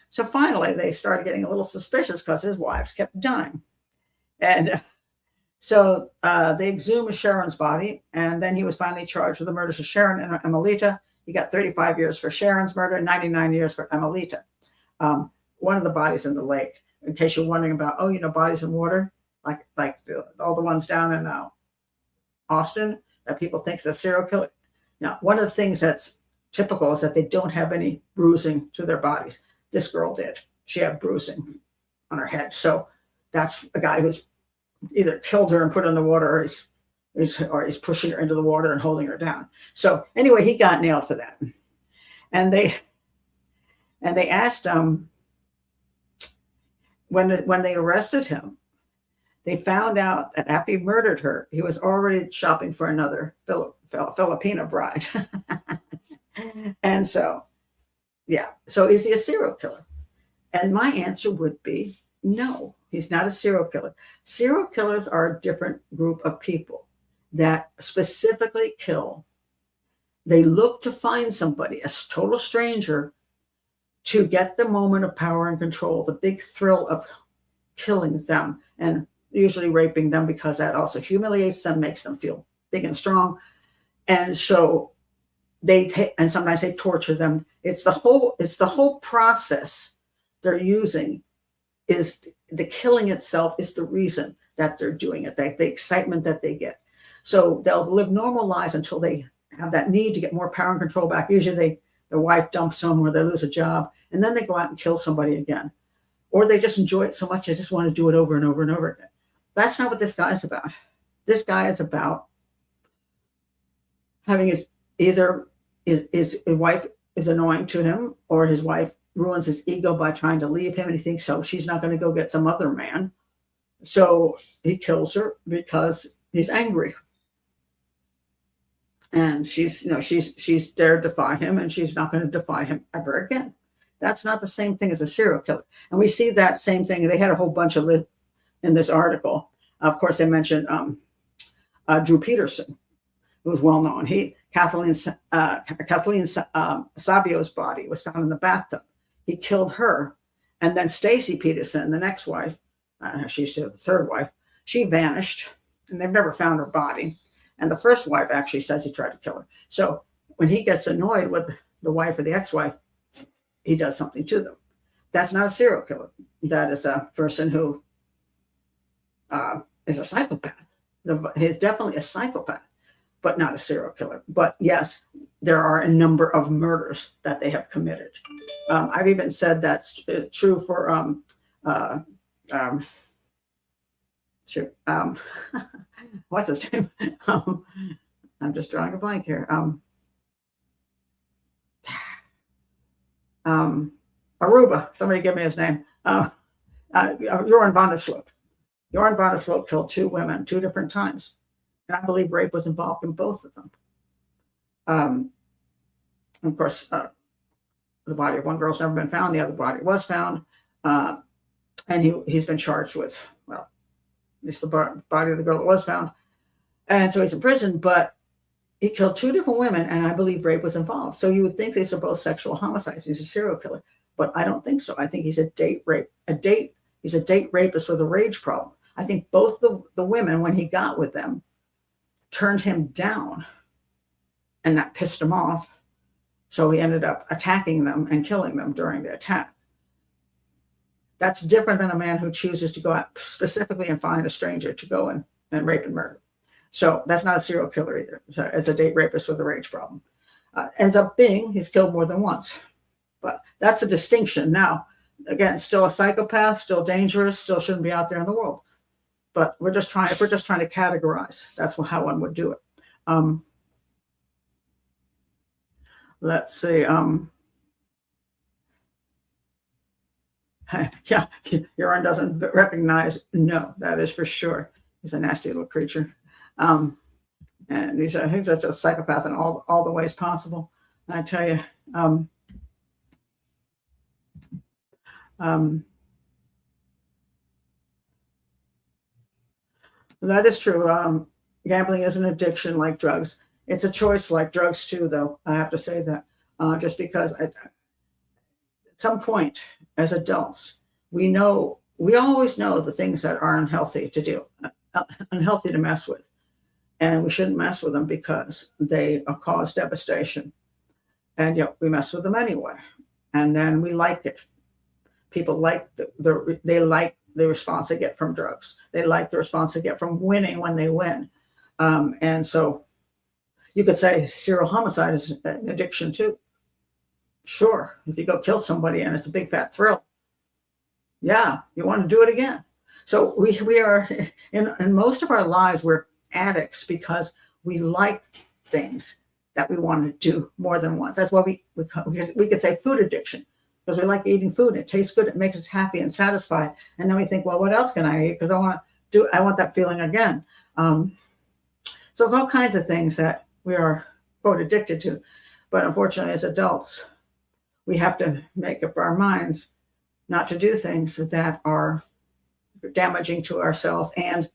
So finally, they started getting a little suspicious because his wives kept dying. And so they exhumed Sharon's body, and then he was finally charged with the murders of Sharon and Emelita. He got 35 years for Sharon's murder and 99 years for Emelita. One of the bodies in the lake, in case you're wondering about, bodies in water, like all the ones down in Austin that people think is a serial killer. Now, one of the things that's typical is that they don't have any bruising to their bodies. This girl did. She had bruising on her head. So that's a guy who's either killed her and put her in the water, or he's pushing her into the water and holding her down. So anyway, he got nailed for that. And they asked him, when they arrested him, they found out that after he murdered her, he was already shopping for another Filipina bride. And so, yeah. So is he a serial killer? And my answer would be no, he's not a serial killer. Serial killers are a different group of people that specifically kill. They look to find somebody, a total stranger, to get the moment of power and control, the big thrill of killing them and usually raping them, because that also humiliates them, makes them feel big and strong. And so and sometimes they torture them. It's the whole process they're using. Is the killing itself is the reason that they're doing it, the excitement that they get. So they'll live normal lives until they have that need to get more power and control back. Usually their wife dumps them or they lose a job, and then they go out and kill somebody again. Or they just enjoy it so much they just want to do it over and over and over again. That's not what this guy is about. This guy is about having his wife is annoying to him, or his wife ruins his ego by trying to leave him, and he thinks she's not going to go get some other man. So he kills her because he's angry. And she's dared to defy him, and she's not going to defy him ever again. That's not the same thing as a serial killer. And we see that same thing. They had a whole bunch of in this article. Of course, they mentioned Drew Peterson, who's well known. Kathleen Savio's body was found in the bathtub. He killed her. And then Stacy Peterson, the next wife, she's the third wife, she vanished, and they've never found her body. And the first wife actually says he tried to kill her. So when he gets annoyed with the wife or the ex-wife, he does something to them. That's not a serial killer. That is a person who is a psychopath. He's definitely a psychopath, but not a serial killer. But yes, there are a number of murders that they have committed. I've even said that's true for what's his name? I'm just drawing a blank here. Aruba. Somebody give me his name. Joran van der Sloot. Joran van der Sloot killed two women 2 different times. And I believe rape was involved in both of them. Of course, the body of one girl's never been found. The other body was found. And he's been charged with, well, at least the body of the girl that was found. And so he's in prison, but he killed 2 different women, and I believe rape was involved. So you would think these are both sexual homicides. He's a serial killer, but I don't think so. I think he's he's a date rapist with a rage problem. I think both the women, when he got with them, turned him down, and that pissed him off. So he ended up attacking them and killing them during the attack. That's different than a man who chooses to go out specifically and find a stranger to go and rape and murder. So that's not a serial killer either. It's a date rapist with a rage problem. Ends up being he's killed more than once. But that's a distinction. Now, again, still a psychopath, still dangerous, still shouldn't be out there in the world. But if we're just trying to categorize, that's how one would do it. let's see. Yeah, urine doesn't recognize. No, that is for sure. He's a nasty little creature. And he's such a psychopath in all the ways possible. I tell you, um, that is true. Gambling is an addiction like drugs. It's a choice like drugs too, though. I have to say that just because at some point as adults, we always know the things that are unhealthy to do, unhealthy to mess with. And we shouldn't mess with them because they cause devastation. And yet we mess with them anyway. And then we like it. People like they like the response they get from drugs. They like the response they get from winning when they win. And so you could say serial homicide is an addiction too. Sure, if you go kill somebody and it's a big fat thrill, yeah, you want to do it again. So we are in most of our lives we're addicts because we like things that we want to do more than once. That's why we could say food addiction, because we like eating food. It tastes good. It makes us happy and satisfied. And then we think, well, what else can I eat? Because I want that feeling again. So there's all kinds of things that we are, quote, addicted to. But unfortunately, as adults, we have to make up our minds not to do things that are damaging to ourselves. And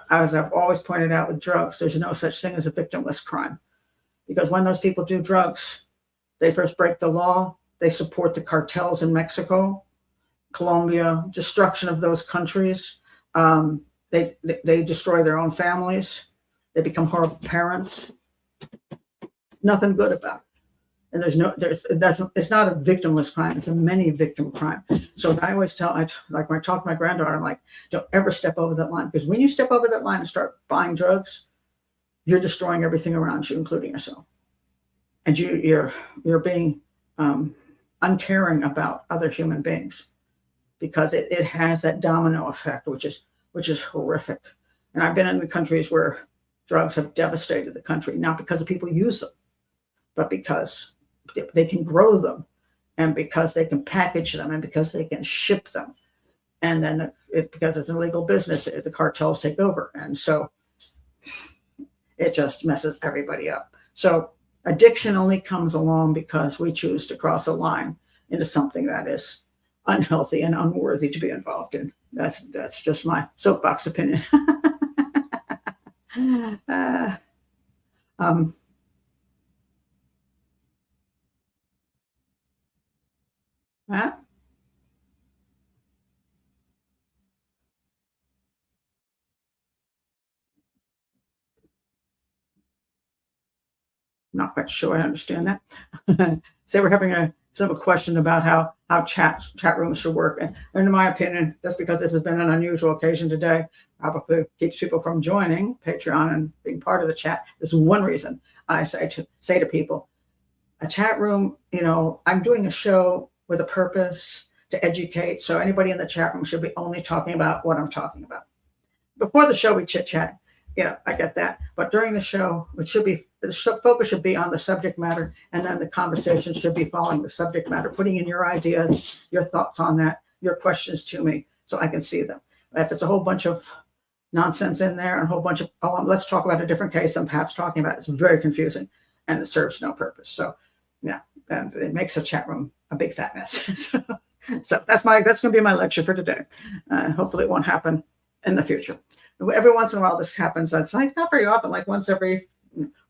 as I've always pointed out with drugs, there's no such thing as a victimless crime. Because when those people do drugs, they first break the law. They support the cartels in Mexico, Colombia, destruction of those countries. They destroy their own families. They become horrible parents. Nothing good about it. And it's not a victimless crime. It's a many victim crime. So I always when I talk to my granddaughter, I'm like, don't ever step over that line. Because when you step over that line and start buying drugs, you're destroying everything around you, including yourself. And you're being uncaring about other human beings, because it has that domino effect, which is horrific. And I've been in the countries where drugs have devastated the country, not because the people use them, but because they can grow them, and because they can package them, and because they can ship them. And then because it's an illegal business, the cartels take over. And so it just messes everybody up. So addiction only comes along because we choose to cross a line into something that is unhealthy and unworthy to be involved in. That's just my soapbox opinion. Huh? Not quite sure I understand that. So we're having a sort of a question about how chat rooms should work. And in my opinion, just because this has been an unusual occasion today, probably keeps people from joining Patreon and being part of the chat. There's one reason I say to people, a chat room, I'm doing a show with a purpose to educate. So anybody in the chat room should be only talking about what I'm talking about. Before the show, we chit chat. I get that. But during the show, the focus should be on the subject matter, and then the conversation should be following the subject matter, putting in your ideas, your thoughts on that, your questions to me, so I can see them. If it's a whole bunch of nonsense in there and a whole bunch of, let's talk about a different case than Pat's talking about, it's very confusing and it serves no purpose. So, yeah, and it makes a chat room a big fat mess. So that's going to be my lecture for today. Hopefully, it won't happen in the future. Every once in a while this happens. It's like not very often, like once every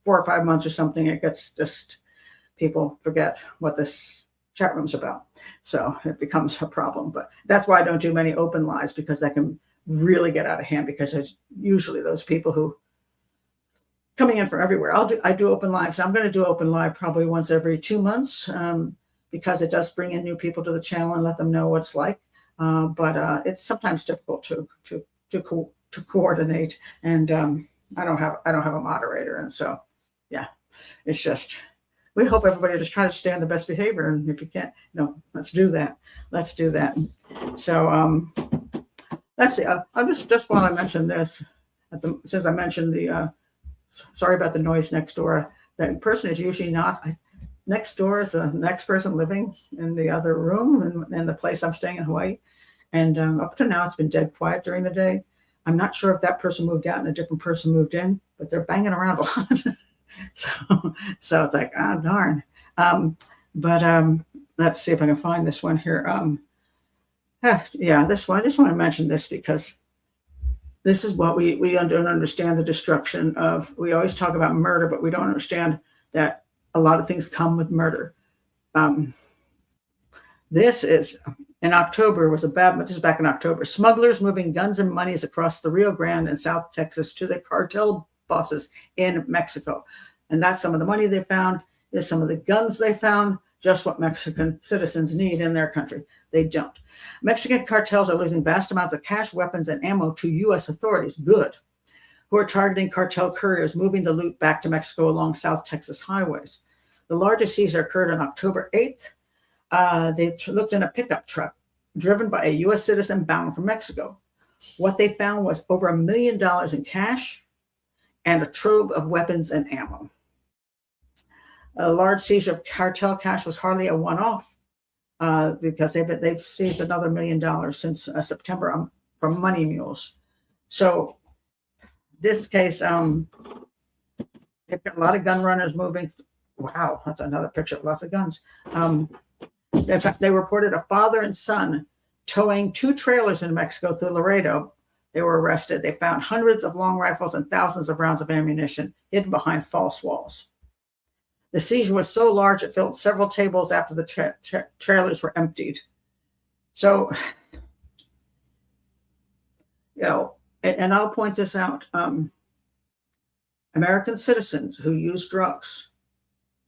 4 or 5 months or something. It gets just people forget what this chat room's about. So it becomes a problem. But that's why I don't do many open lives, because that can really get out of hand, because it's usually those people who coming in from everywhere. I do open lives. I'm going to do open live probably once every 2 months, because it does bring in new people to the channel and let them know what it's like. But it's sometimes difficult to coordinate, and I don't have a moderator, and so yeah, it's just, we hope everybody just tries to stay on the best behavior, and if you can't, let's do that. So let's see. I'll just while I mention this, since I mentioned the sorry about the noise next door, that person is usually not. next door is the next person living in the other room in the place I'm staying in Hawaii. And up to now, it's been dead quiet during the day. I'm not sure if that person moved out and a different person moved in, but they're banging around a lot. so, so it's like, oh, darn. But let's see if I can find this one here. Yeah, this one. I just want to mention this because this is what we don't understand the destruction of. We always talk about murder, but we don't understand that a lot of things come with murder. Um, this is in October was a bad. This is back in October. Smugglers moving guns and monies across the Rio Grande and South Texas to the cartel bosses in Mexico, and that's some of the money they found. There's some of the guns they found. Just what Mexican citizens need in their country. They don't. Mexican cartels are losing vast amounts of cash, weapons, and ammo to U.S. authorities. Good. Who are targeting cartel couriers moving the loot back to Mexico along South Texas highways. The largest seizure occurred on October 8th. They looked in a pickup truck driven by a U.S. citizen bound from Mexico. What they found was over $1 million in cash and a trove of weapons and ammo. A large seizure of cartel cash was hardly a one-off because they've seized another $1 million since September from money mules. So this case, they've got a lot of gun runners moving. Wow, that's another picture of lots of guns. In fact, they reported a father and son towing 2 trailers in Mexico through Laredo. They were arrested. They found hundreds of long rifles and thousands of rounds of ammunition hidden behind false walls. The seizure was so large it filled several tables after the trailers were emptied. So, and I'll point this out. American citizens who use drugs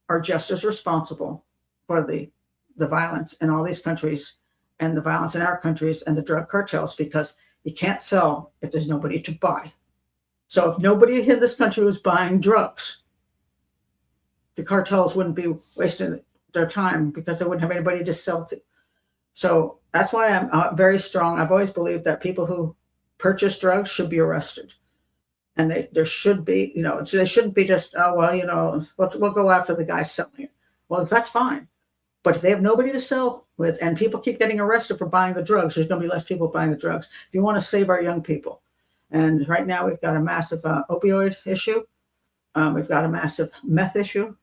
are just as responsible for the violence in all these countries and the violence in our countries and the drug cartels, because you can't sell if there's nobody to buy. So if nobody in this country was buying drugs, the cartels wouldn't be wasting their time because they wouldn't have anybody to sell to. So that's why I'm very strong. I've always believed that people who purchase drugs should be arrested. And there should be, so they shouldn't be just, we'll go after the guy selling it. Well, that's fine. But if they have nobody to sell with and people keep getting arrested for buying the drugs, there's going to be less people buying the drugs. If you want to save our young people. And right now we've got a massive opioid issue. We've got a massive meth issue.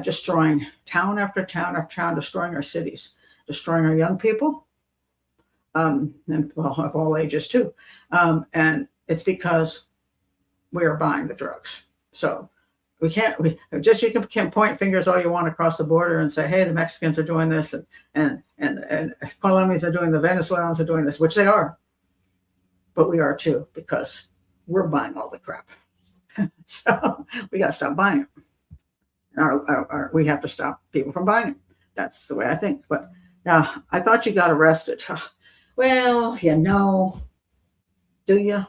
Destroying town after town after town, destroying our cities, destroying our young people, and of all ages too. And it's because we are buying the drugs. So you can point fingers all you want across the border and say, hey, the Mexicans are doing this, and Colombians are doing, the Venezuelans are doing this, which they are. But we are too, because we're buying all the crap. So we got to stop buying it. We have to stop people from buying it. That's the way I think. But I thought you got arrested. Well, do you?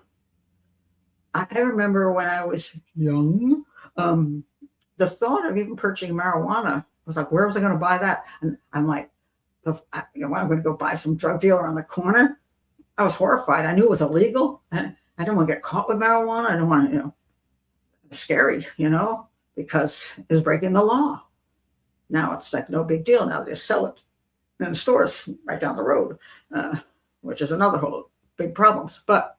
I remember when I was young, the thought of even purchasing marijuana was like, where was I going to buy that? And I'm like, I'm going to go buy some drug dealer on the corner. I was horrified. I knew it was illegal. And I didn't want to get caught with marijuana. I didn't want to, it's scary, because it's breaking the law. Now it's like no big deal. Now they just sell it in the stores right down the road, which is another whole big problems. But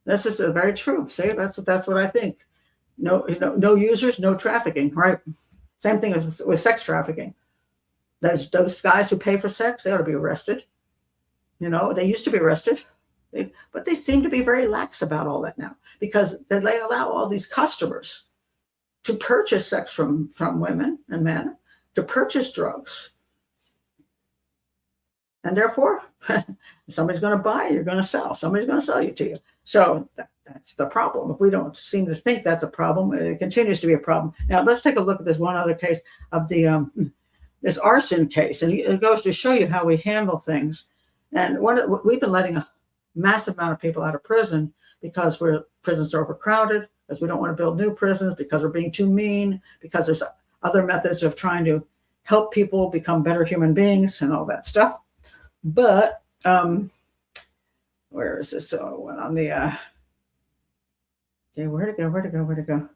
this is very true. See, that's what I think. No users, no trafficking, right? Same thing with sex trafficking. Those guys who pay for sex, they ought to be arrested. They used to be arrested. But they seem to be very lax about all that now, because they allow all these customers to purchase sex from women and men, to purchase drugs. And therefore, somebody's going to buy, you're going to sell. Somebody's going to sell you to you. So that's the problem. If we don't seem to think that's a problem, it continues to be a problem. Now, let's take a look at this one other case of this arson case. And it goes to show you how we handle things. And we've been letting a massive amount of people out of prison because prisons are overcrowded, because we don't want to build new prisons, because we're being too mean, because there's other methods of trying to help people become better human beings and all that stuff. But where is this? Oh, went on the okay, where'd it go?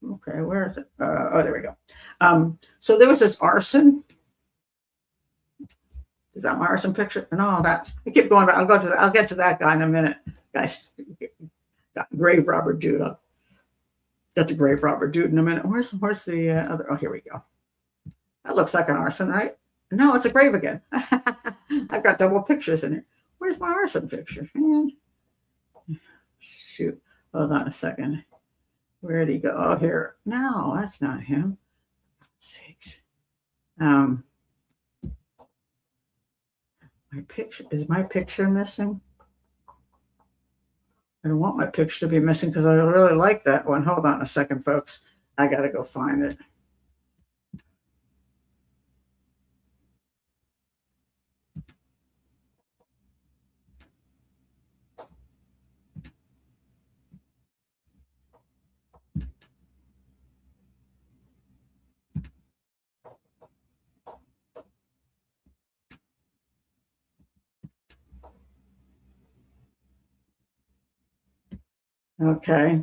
Okay, where is it? Oh, there we go. So there was this arson. Is that my arson picture? No, that's. I keep going. I'll go to. I'll get to that guy in a minute. Guys, grave robber dude. I'll get the grave robber dude in a minute. Where's the other? Oh, here we go. That looks like an arson, right? No, it's a grave again. I've got double pictures in here. Where's my arson picture? Man. Shoot. Hold on a second. Where'd he go? Oh, here. No, that's not him. Sakes. My picture, is my picture missing? I don't want my picture to be missing because I really like that one. Hold on a second, folks. I got to go find it. Okay.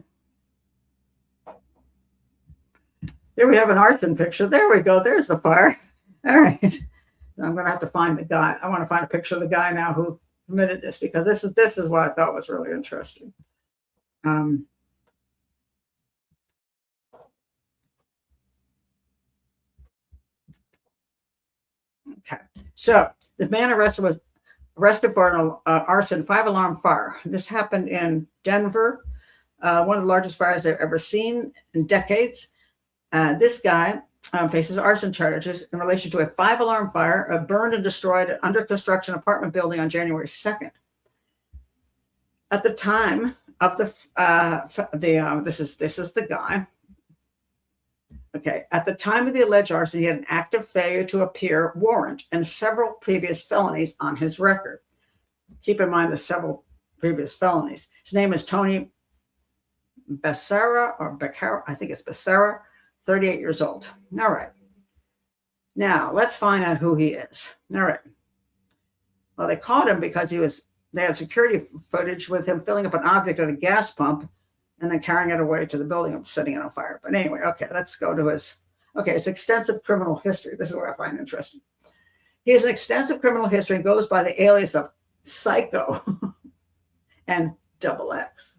Here we have an arson picture. There we go. There's the fire. All right. I'm going to have to find the guy. I want to find a picture of the guy now who committed this because this is what I thought was really interesting. Okay. So the man was arrested for an arson 5-alarm fire. This happened in Denver, one of the largest fires I've ever seen in decades. This guy faces arson charges in relation to a 5-alarm fire burned and destroyed an under construction apartment building on January 2nd. At the time of this is the guy. Okay, at the time of the alleged arson, he had an active failure to appear warrant and several previous felonies on his record. Keep in mind the several previous felonies. His name is Tony Becerra or Becerra. I think it's Becerra, 38 years old. All right. Now let's find out who he is. All right. Well, they caught him because they had security footage with him filling up an object at a gas pump and then carrying it away to the building and setting it on fire. But anyway, okay, let's go to his extensive criminal history. This is what I find interesting. He has an extensive criminal history and goes by the alias of Psycho and Double X.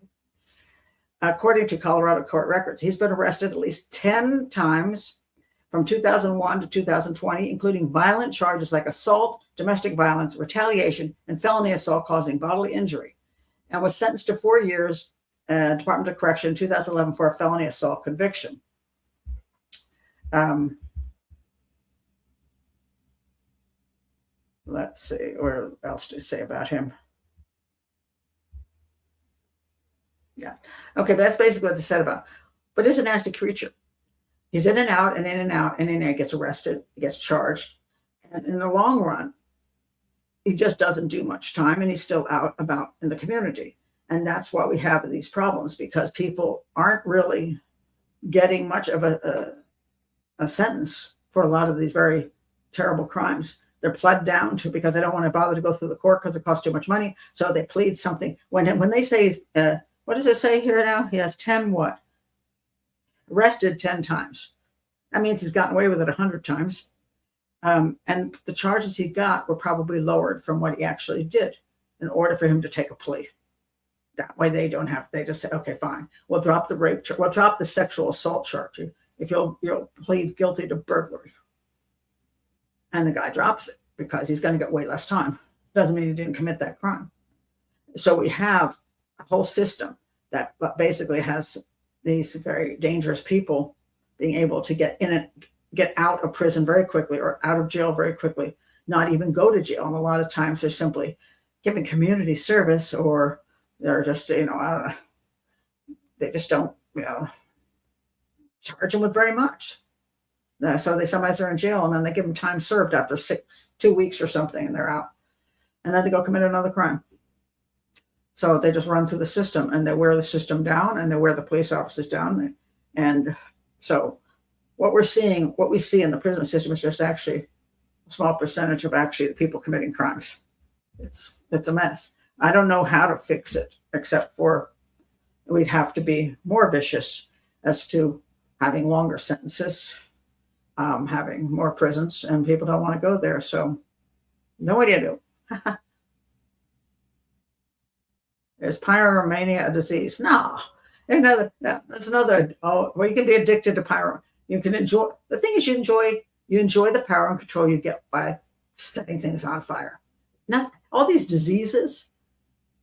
According to Colorado court records, he's been arrested at least 10 times from 2001 to 2020, including violent charges like assault, domestic violence, retaliation, and felony assault causing bodily injury, and was sentenced to 4 years Department of Correction in 2011 for a felony assault conviction. Let's see, what else to say about him? Yeah. Okay, but that's basically what they said about him. But he's a nasty creature. He's in and out and in and out and in and out, gets arrested, gets charged. And in the long run, he just doesn't do much time and he's still out about in the community. And that's why we have these problems because people aren't really getting much of a sentence for a lot of these very terrible crimes. They're pled down to because they don't want to bother to go through the court because it costs too much money. So they plead something. When they say, what does it say here now? He has 10 what? Arrested 10 times. That means he's gotten away with it 100 times. And the charges he got were probably lowered from what he actually did in order for him to take a plea. That way they just say, okay, fine. We'll drop the rape, we'll drop the sexual assault charge if you'll plead guilty to burglary. And the guy drops it because he's going to get way less time. Doesn't mean he didn't commit that crime. So we have a whole system that basically has these very dangerous people being able to get out of prison very quickly or out of jail very quickly, not even go to jail. And a lot of times they're simply giving community service or they're just, they just don't, charge them with very much. So sometimes they're in jail and then they give them time served after 2 weeks or something and they're out. And then they go commit another crime. So they just run through the system and they wear the system down and they wear the police officers down. And so what we see in the prison system is just actually a small percentage of actually the people committing crimes. It's a mess. I don't know how to fix it, except for we'd have to be more vicious as to having longer sentences, having more prisons, and people don't want to go there. So, no idea. Do. Is pyromania a disease? No. Another, no, that's another. Oh, well, you can be addicted to pyro. You can enjoy. The thing is, you enjoy the power and control you get by setting things on fire. Not all these diseases.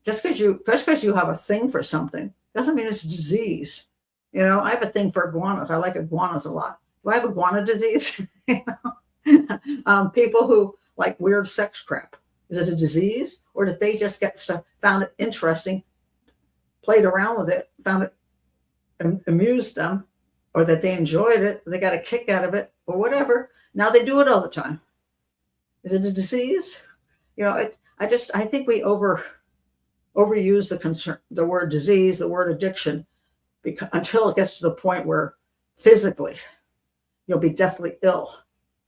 Just because you have a thing for something doesn't mean it's a disease. You know, I have a thing for iguanas. I like iguanas a lot. Do I have iguana disease? You know? People who like weird sex crap. Is it a disease, or did they just get stuff, found it interesting, played around with it, found it amused them, or that they enjoyed it, they got a kick out of it, or whatever. Now they do it all the time. Is it a disease? You know, I think we overuse the word disease, the word addiction, because until it gets to the point where physically you'll be deathly ill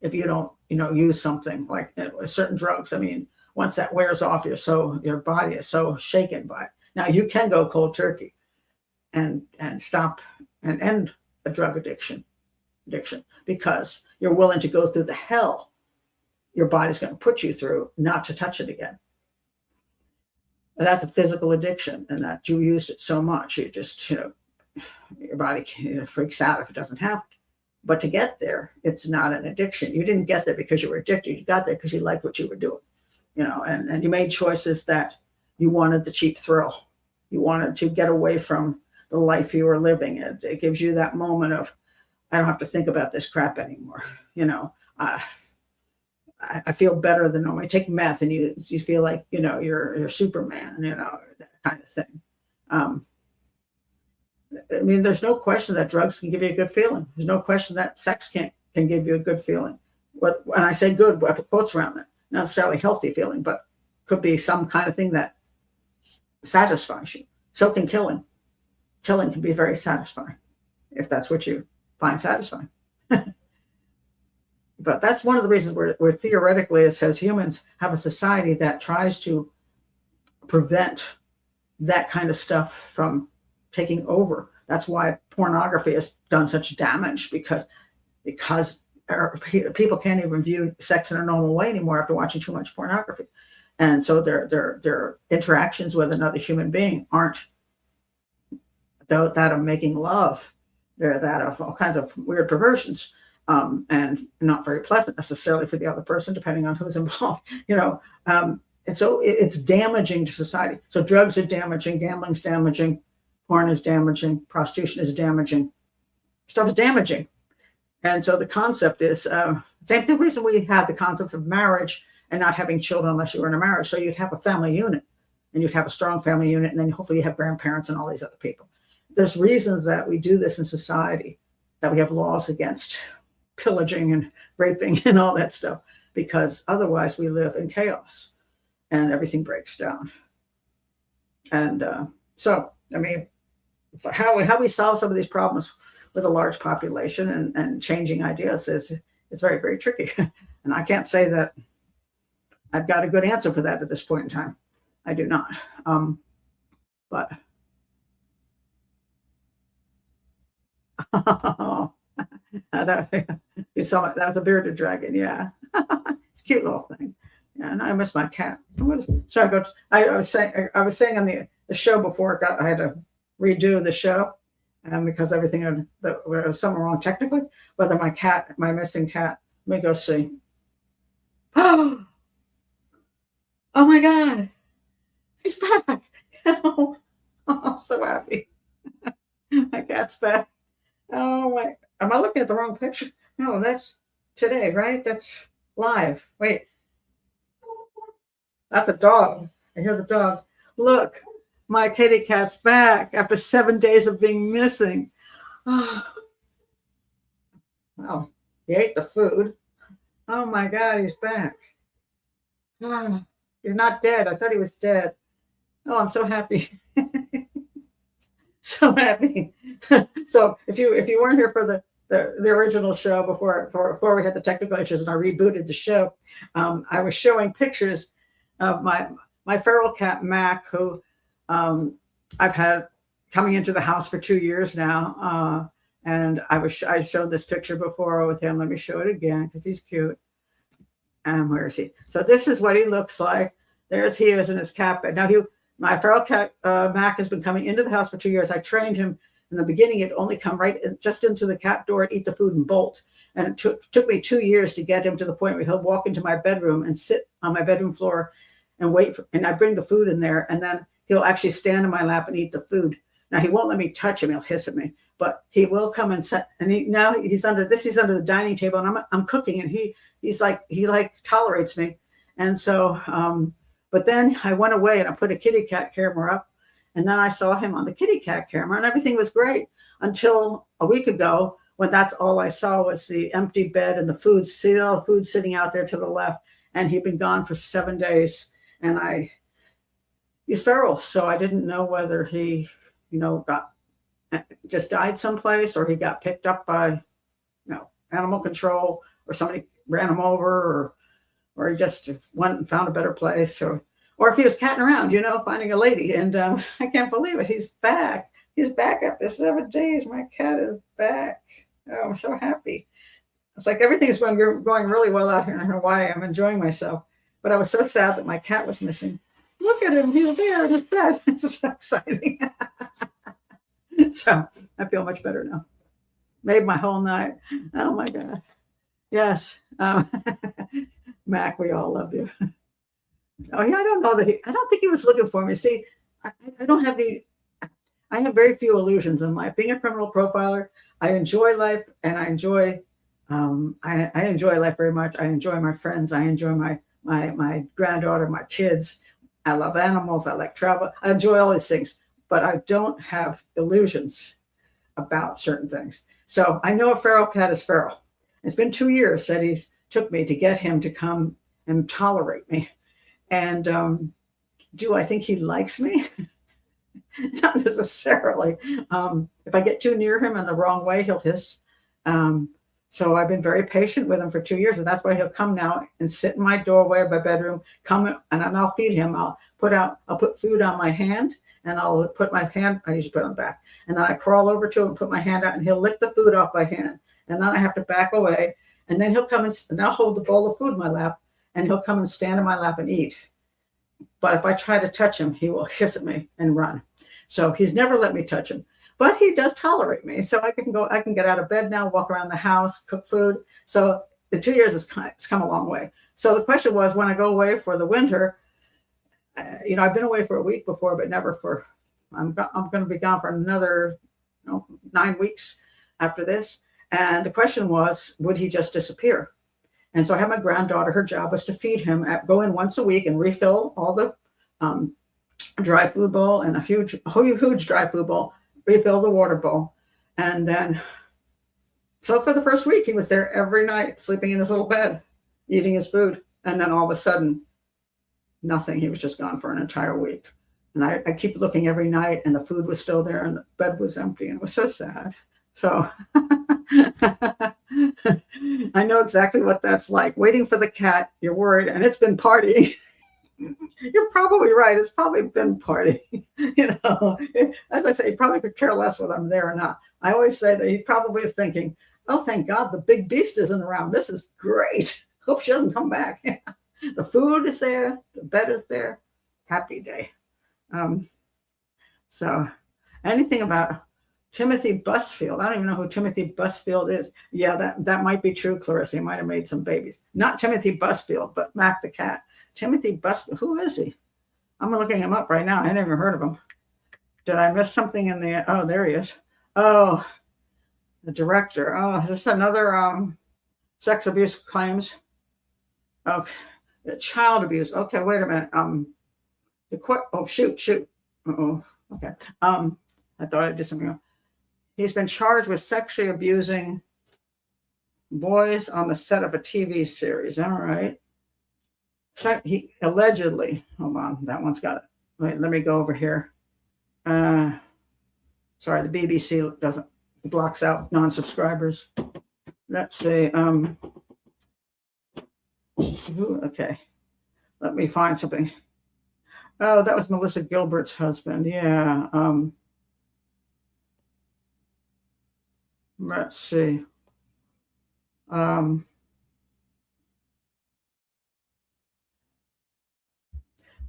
if you don't, use something like certain drugs. I mean, once that wears off, your body is so shaken by it. Now you can go cold turkey and stop and end a drug addiction because you're willing to go through the hell your body's going to put you through not to touch it again. And that's a physical addiction, and that you used it so much, you just, your body freaks out if it doesn't have it. But to get there, it's not an addiction. You didn't get there because you were addicted. You got there because you liked what you were doing, and you made choices that you wanted the cheap thrill. You wanted to get away from the life you were living. It gives you that moment of, I don't have to think about this crap anymore. I feel better than normal. I take meth and you feel like, you're Superman, that kind of thing. I mean, there's no question that drugs can give you a good feeling. There's no question that sex can give you a good feeling. When I say good, I put quotes around that. Not necessarily healthy feeling, but could be some kind of thing that satisfies you. So can killing. Killing can be very satisfying if that's what you find satisfying. But that's one of the reasons we're theoretically, as humans, have a society that tries to prevent that kind of stuff from taking over. That's why pornography has done such damage, because people can't even view sex in a normal way anymore after watching too much pornography. And so their interactions with another human being aren't that of making love. They're that of all kinds of weird perversions. And not very pleasant necessarily for the other person, depending on who's involved, and so it's damaging to society. So drugs are damaging, gambling's damaging, porn is damaging, prostitution is damaging, stuff is damaging. And so the concept is, same thing, reason we have the concept of marriage and not having children unless you were in a marriage. So you'd have a family unit, and you'd have a strong family unit, and then hopefully you have grandparents and all these other people. There's reasons that we do this in society, that we have laws against pillaging and raping and all that stuff, because otherwise we live in chaos and everything breaks down. And so, I mean, how we solve some of these problems with a large population and changing ideas is very, very tricky. And I can't say that I've got a good answer for that at this point in time. I do not. But you saw it. That was a bearded dragon. Yeah, it's a cute little thing. Yeah, and I miss my cat. I was saying on the show before I had to redo the show, because everything there was something wrong technically. Whether my missing cat. Let me go see. Oh my God, he's back! Oh, I'm so happy. My cat's back. Oh my. Am I looking at the wrong picture? No, that's today, right? That's live. Wait. That's a dog. I hear the dog. Look, my kitty cat's back after 7 days of being missing. Oh, well, he ate the food. Oh my God, he's back. Oh, he's not dead. I thought he was dead. Oh, I'm so happy. So happy. So if you weren't here for the original show before we had the technical issues and I rebooted the show, I was showing pictures of my feral cat Mac, who I've had coming into the house for 2 years now, And I showed this picture before with him. Let me show it again because he's cute. Where is he? So this is what he looks like. There's he is in his cat bed. Now my feral cat Mac has been coming into the house for 2 years. I trained him in the beginning. It'd only come right just into the cat door and eat the food and bolt. And it took me 2 years to get him to the point where he'll walk into my bedroom and sit on my bedroom floor and wait and I bring the food in there, and then he'll actually stand in my lap and eat the food. Now he won't let me touch him; he'll hiss at me, but he will come and sit. And now he's under the dining table, and I'm cooking, and he tolerates me. And so, but then I went away and I put a kitty cat camera up, and then I saw him on the kitty cat camera, and everything was great until a week ago when that's all I saw was the empty bed and the food. See all the food sitting out there to the left, and he'd been gone for 7 days. And he's feral, so I didn't know whether he, just died someplace, or he got picked up by, animal control, or somebody ran him over, or he just went and found a better place, or if he was catting around, finding a lady. And I can't believe it. He's back. He's back after 7 days. My cat is back. Oh, I'm so happy. It's like everything is going really well out here in Hawaii. I'm enjoying myself. But I was so sad that my cat was missing. Look at him. He's there in his bed. It's so exciting. So I feel much better now. Made my whole night. Oh, my God. Yes. Mac, we all love you. Oh, yeah, I don't know I don't think he was looking for me. See, I don't have I have very few illusions in life. Being a criminal profiler, I enjoy life, and I enjoy life very much. I enjoy my friends. I enjoy my granddaughter, my kids. I love animals. I like travel. I enjoy all these things, but I don't have illusions about certain things. So I know a feral cat is feral. It's been 2 years that he's took me to get him to come and tolerate me. And do I think he likes me? Not necessarily. If I get too near him in the wrong way, he'll hiss. So I've been very patient with him for 2 years, and that's why he'll come now and sit in my doorway of my bedroom, and I'll feed him. I'll put food on my hand, and I'll put my hand, I usually put it on the back, and then I crawl over to him and put my hand out, and he'll lick the food off my hand. And then I have to back away, and then he'll come and I'll hold the bowl of food in my lap, and he'll come and stand in my lap and eat. But if I try to touch him, he will hiss at me and run. So he's never let me touch him. But he does tolerate me. So I can get out of bed now, walk around the house, cook food. So in 2 years, it's come a long way. So the question was, when I go away for the winter, I've been away for a week before, but never I'm going to be gone for another 9 weeks after this. And the question was, would he just disappear? And so I had my granddaughter, her job was to feed him, go in once a week and refill all the dry food bowl, and a huge dry food bowl, refill the water bowl. And then, so for the first week, he was there every night, sleeping in his little bed, eating his food. And then all of a sudden, nothing. He was just gone for an entire week. And I keep looking every night, and the food was still there, and the bed was empty, and it was so sad. So I know exactly what that's like. Waiting for the cat, you're worried, and it's been partying. You're probably right. It's probably been partying. As I say, he probably could care less whether I'm there or not. I always say that he probably is thinking, oh, thank God the big beast isn't around. This is great. Hope she doesn't come back. The food is there. The bed is there. Happy day. So anything about Timothy Busfield. I don't even know who Timothy Busfield is. Yeah, that might be true, Clarissa. He might have made some babies. Not Timothy Busfield, but Mac the cat. Timothy Busfield. Who is he? I'm looking him up right now. I never heard of him. Did I miss something in the? Oh, there he is. Oh, the director. Oh, is this another sex abuse claims? Okay, child abuse. Okay, wait a minute. Oh, shoot. Uh-oh. Okay. I thought I did something wrong. He's been charged with sexually abusing boys on the set of a TV series. All right. So he allegedly, hold on, that one's got it. Wait, let me go over here. Sorry, the BBC blocks out non-subscribers. Let's see. Okay. Let me find something. Oh, that was Melissa Gilbert's husband. Yeah. Let's see.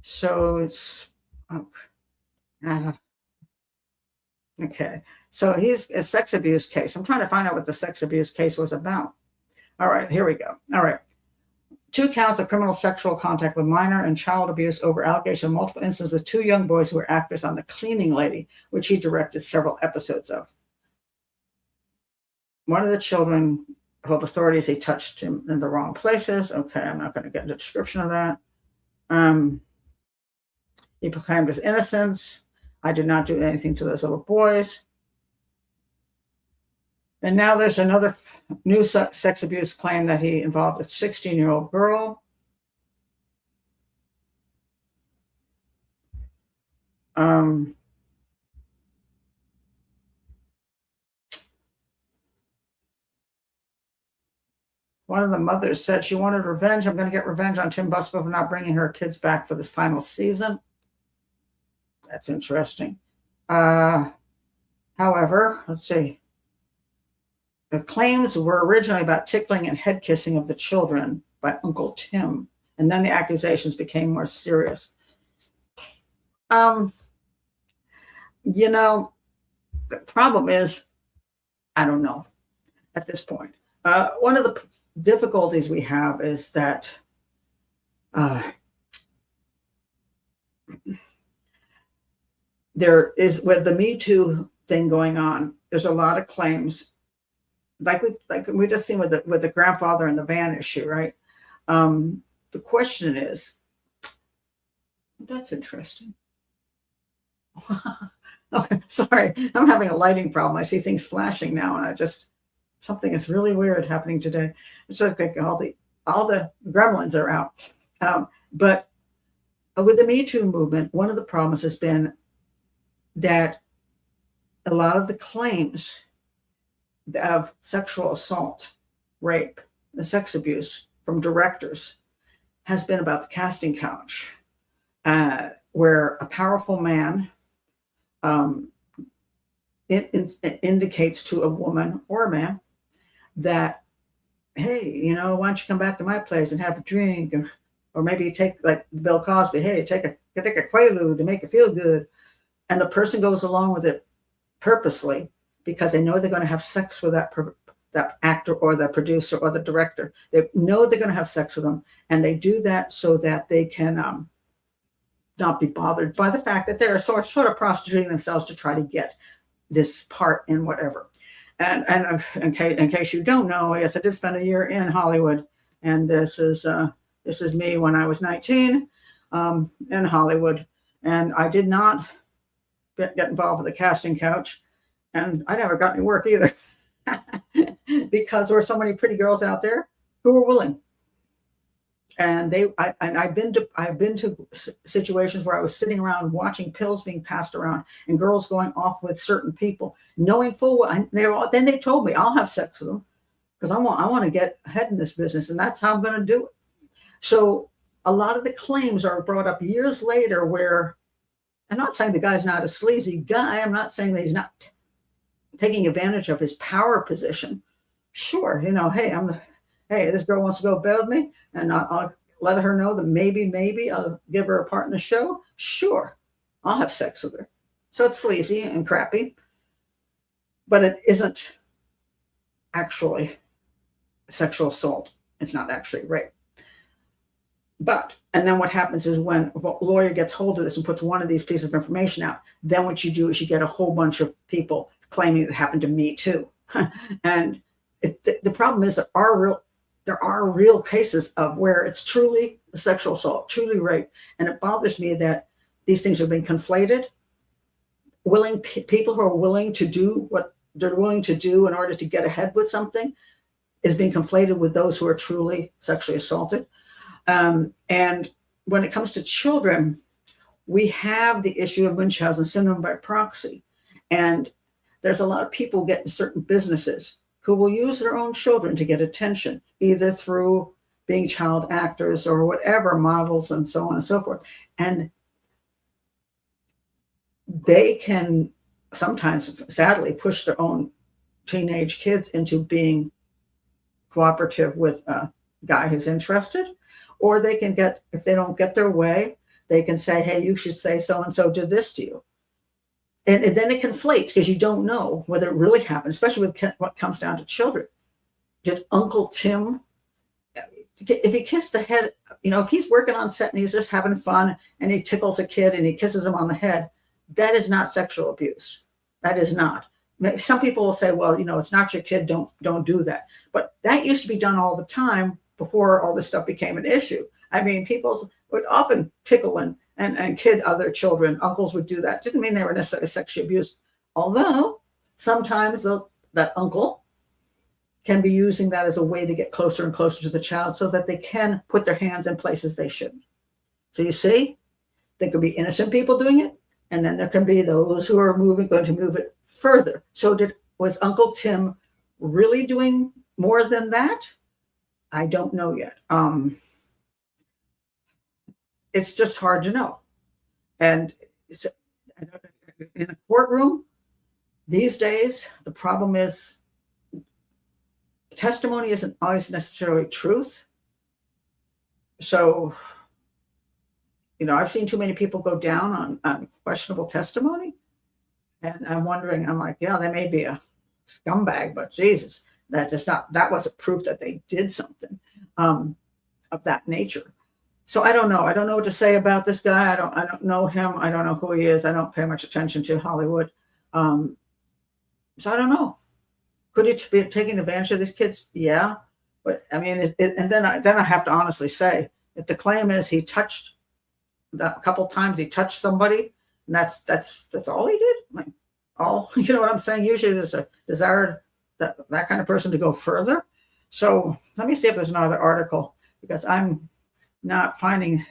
So it's oh, uh, okay. So he's a sex abuse case. I'm trying to find out what the sex abuse case was about. All right, here we go. All right. 2 counts of criminal sexual contact with minor and child abuse over allegation of multiple instances with 2 young boys who were actors on The Cleaning Lady, which he directed several episodes of. One of the children told authorities he touched him in the wrong places. Okay, I'm not going to get into the description of that. He proclaimed his innocence. I did not do anything to those little boys. And now there's another new sex abuse claim that he involved a 16-year-old girl. One of the mothers said she wanted revenge. I'm going to get revenge on Tim Busfield for not bringing her kids back for this final season. That's interesting. However, let's see. The claims were originally about tickling and head kissing of the children by Uncle Tim, and then the accusations became more serious. You know, the problem is, I don't know at this point. One of the difficulties we have is that there is, with the Me Too thing going on, there's a lot of claims, like we just seen with the grandfather and the van issue, right? The question is, that's interesting. Okay, sorry, I'm having a lighting problem. I see things flashing now, and something is really weird happening today. It's just like all the gremlins are out. But with the Me Too movement, one of the problems has been that a lot of the claims of sexual assault, rape, and sex abuse from directors has been about the casting couch, where a powerful man it indicates to a woman or a man that, hey, why don't you come back to my place and have a drink, or maybe you take, like Bill Cosby, hey, take a Quaalude to make you feel good, and the person goes along with it purposely because they know they're going to have sex with that actor or the producer or the director. They know they're going to have sex with them, and they do that so that they can not be bothered by the fact that they're sort of prostituting themselves to try to get this part in whatever. And in case you don't know, yes, I did spend a year in Hollywood, and this is me when I was 19 in Hollywood, and I did not get involved with the casting couch, and I never got any work either because there were so many pretty girls out there who were willing. And I've been to situations where I was sitting around watching pills being passed around and girls going off with certain people, knowing full well. Then they told me I'll have sex with them because I want to get ahead in this business, and that's how I'm going to do it. So a lot of the claims are brought up years later, where I'm not saying the guy's not a sleazy guy. I'm not saying that he's not taking advantage of his power position. Sure, hey, this girl wants to go bed with me, and I'll let her know that maybe I'll give her a part in the show. Sure, I'll have sex with her. So it's sleazy and crappy, but it isn't actually sexual assault. It's not actually rape. And then what happens is when a lawyer gets hold of this and puts one of these pieces of information out, then what you do is you get a whole bunch of people claiming it happened to me too. And the problem is there are real cases of where it's truly a sexual assault, truly rape. And it bothers me that these things have been conflated. People who are willing to do what they're willing to do in order to get ahead with something is being conflated with those who are truly sexually assaulted. And when it comes to children, we have the issue of Munchausen syndrome by proxy. And there's a lot of people getting certain businesses who will use their own children to get attention, either through being child actors or whatever, models and so on and so forth. And they can sometimes, sadly, push their own teenage kids into being cooperative with a guy who's interested, or they can get, if they don't get their way, they can say, hey, you should say so-and-so did this to you. And then it conflates because you don't know whether it really happened, especially with what comes down to children. Did Uncle Tim, if he kissed the head, if he's working on set and he's just having fun and he tickles a kid and he kisses him on the head, that is not sexual abuse. That is not. Some people will say, well, it's not your kid. Don't do that. But that used to be done all the time before all this stuff became an issue. I mean, people would often tickle and kid other children. Uncles would do that. Didn't mean they were necessarily sexually abused. Although sometimes that uncle can be using that as a way to get closer and closer to the child so that they can put their hands in places they shouldn't. So you see, there could be innocent people doing it, and then there can be those who are going to move it further. So was Uncle Tim really doing more than that? I don't know yet. It's just hard to know. And in a courtroom these days, the problem is testimony isn't always necessarily truth. So, I've seen too many people go down on questionable testimony. And I'm wondering, I'm like, yeah, they may be a scumbag, but Jesus, that wasn't proof that they did something of that nature. So I don't know. I don't know what to say about this guy. I don't know him. I don't know who he is. I don't pay much attention to Hollywood. So I don't know. Could he be taking advantage of these kids? Yeah. But I mean, and then I have to honestly say, if the claim is he touched a couple times, he touched somebody, and that's all he did. Like, you know what I'm saying? Usually there's a desire that kind of person to go further. So let me see if there's another article, because I'm not finding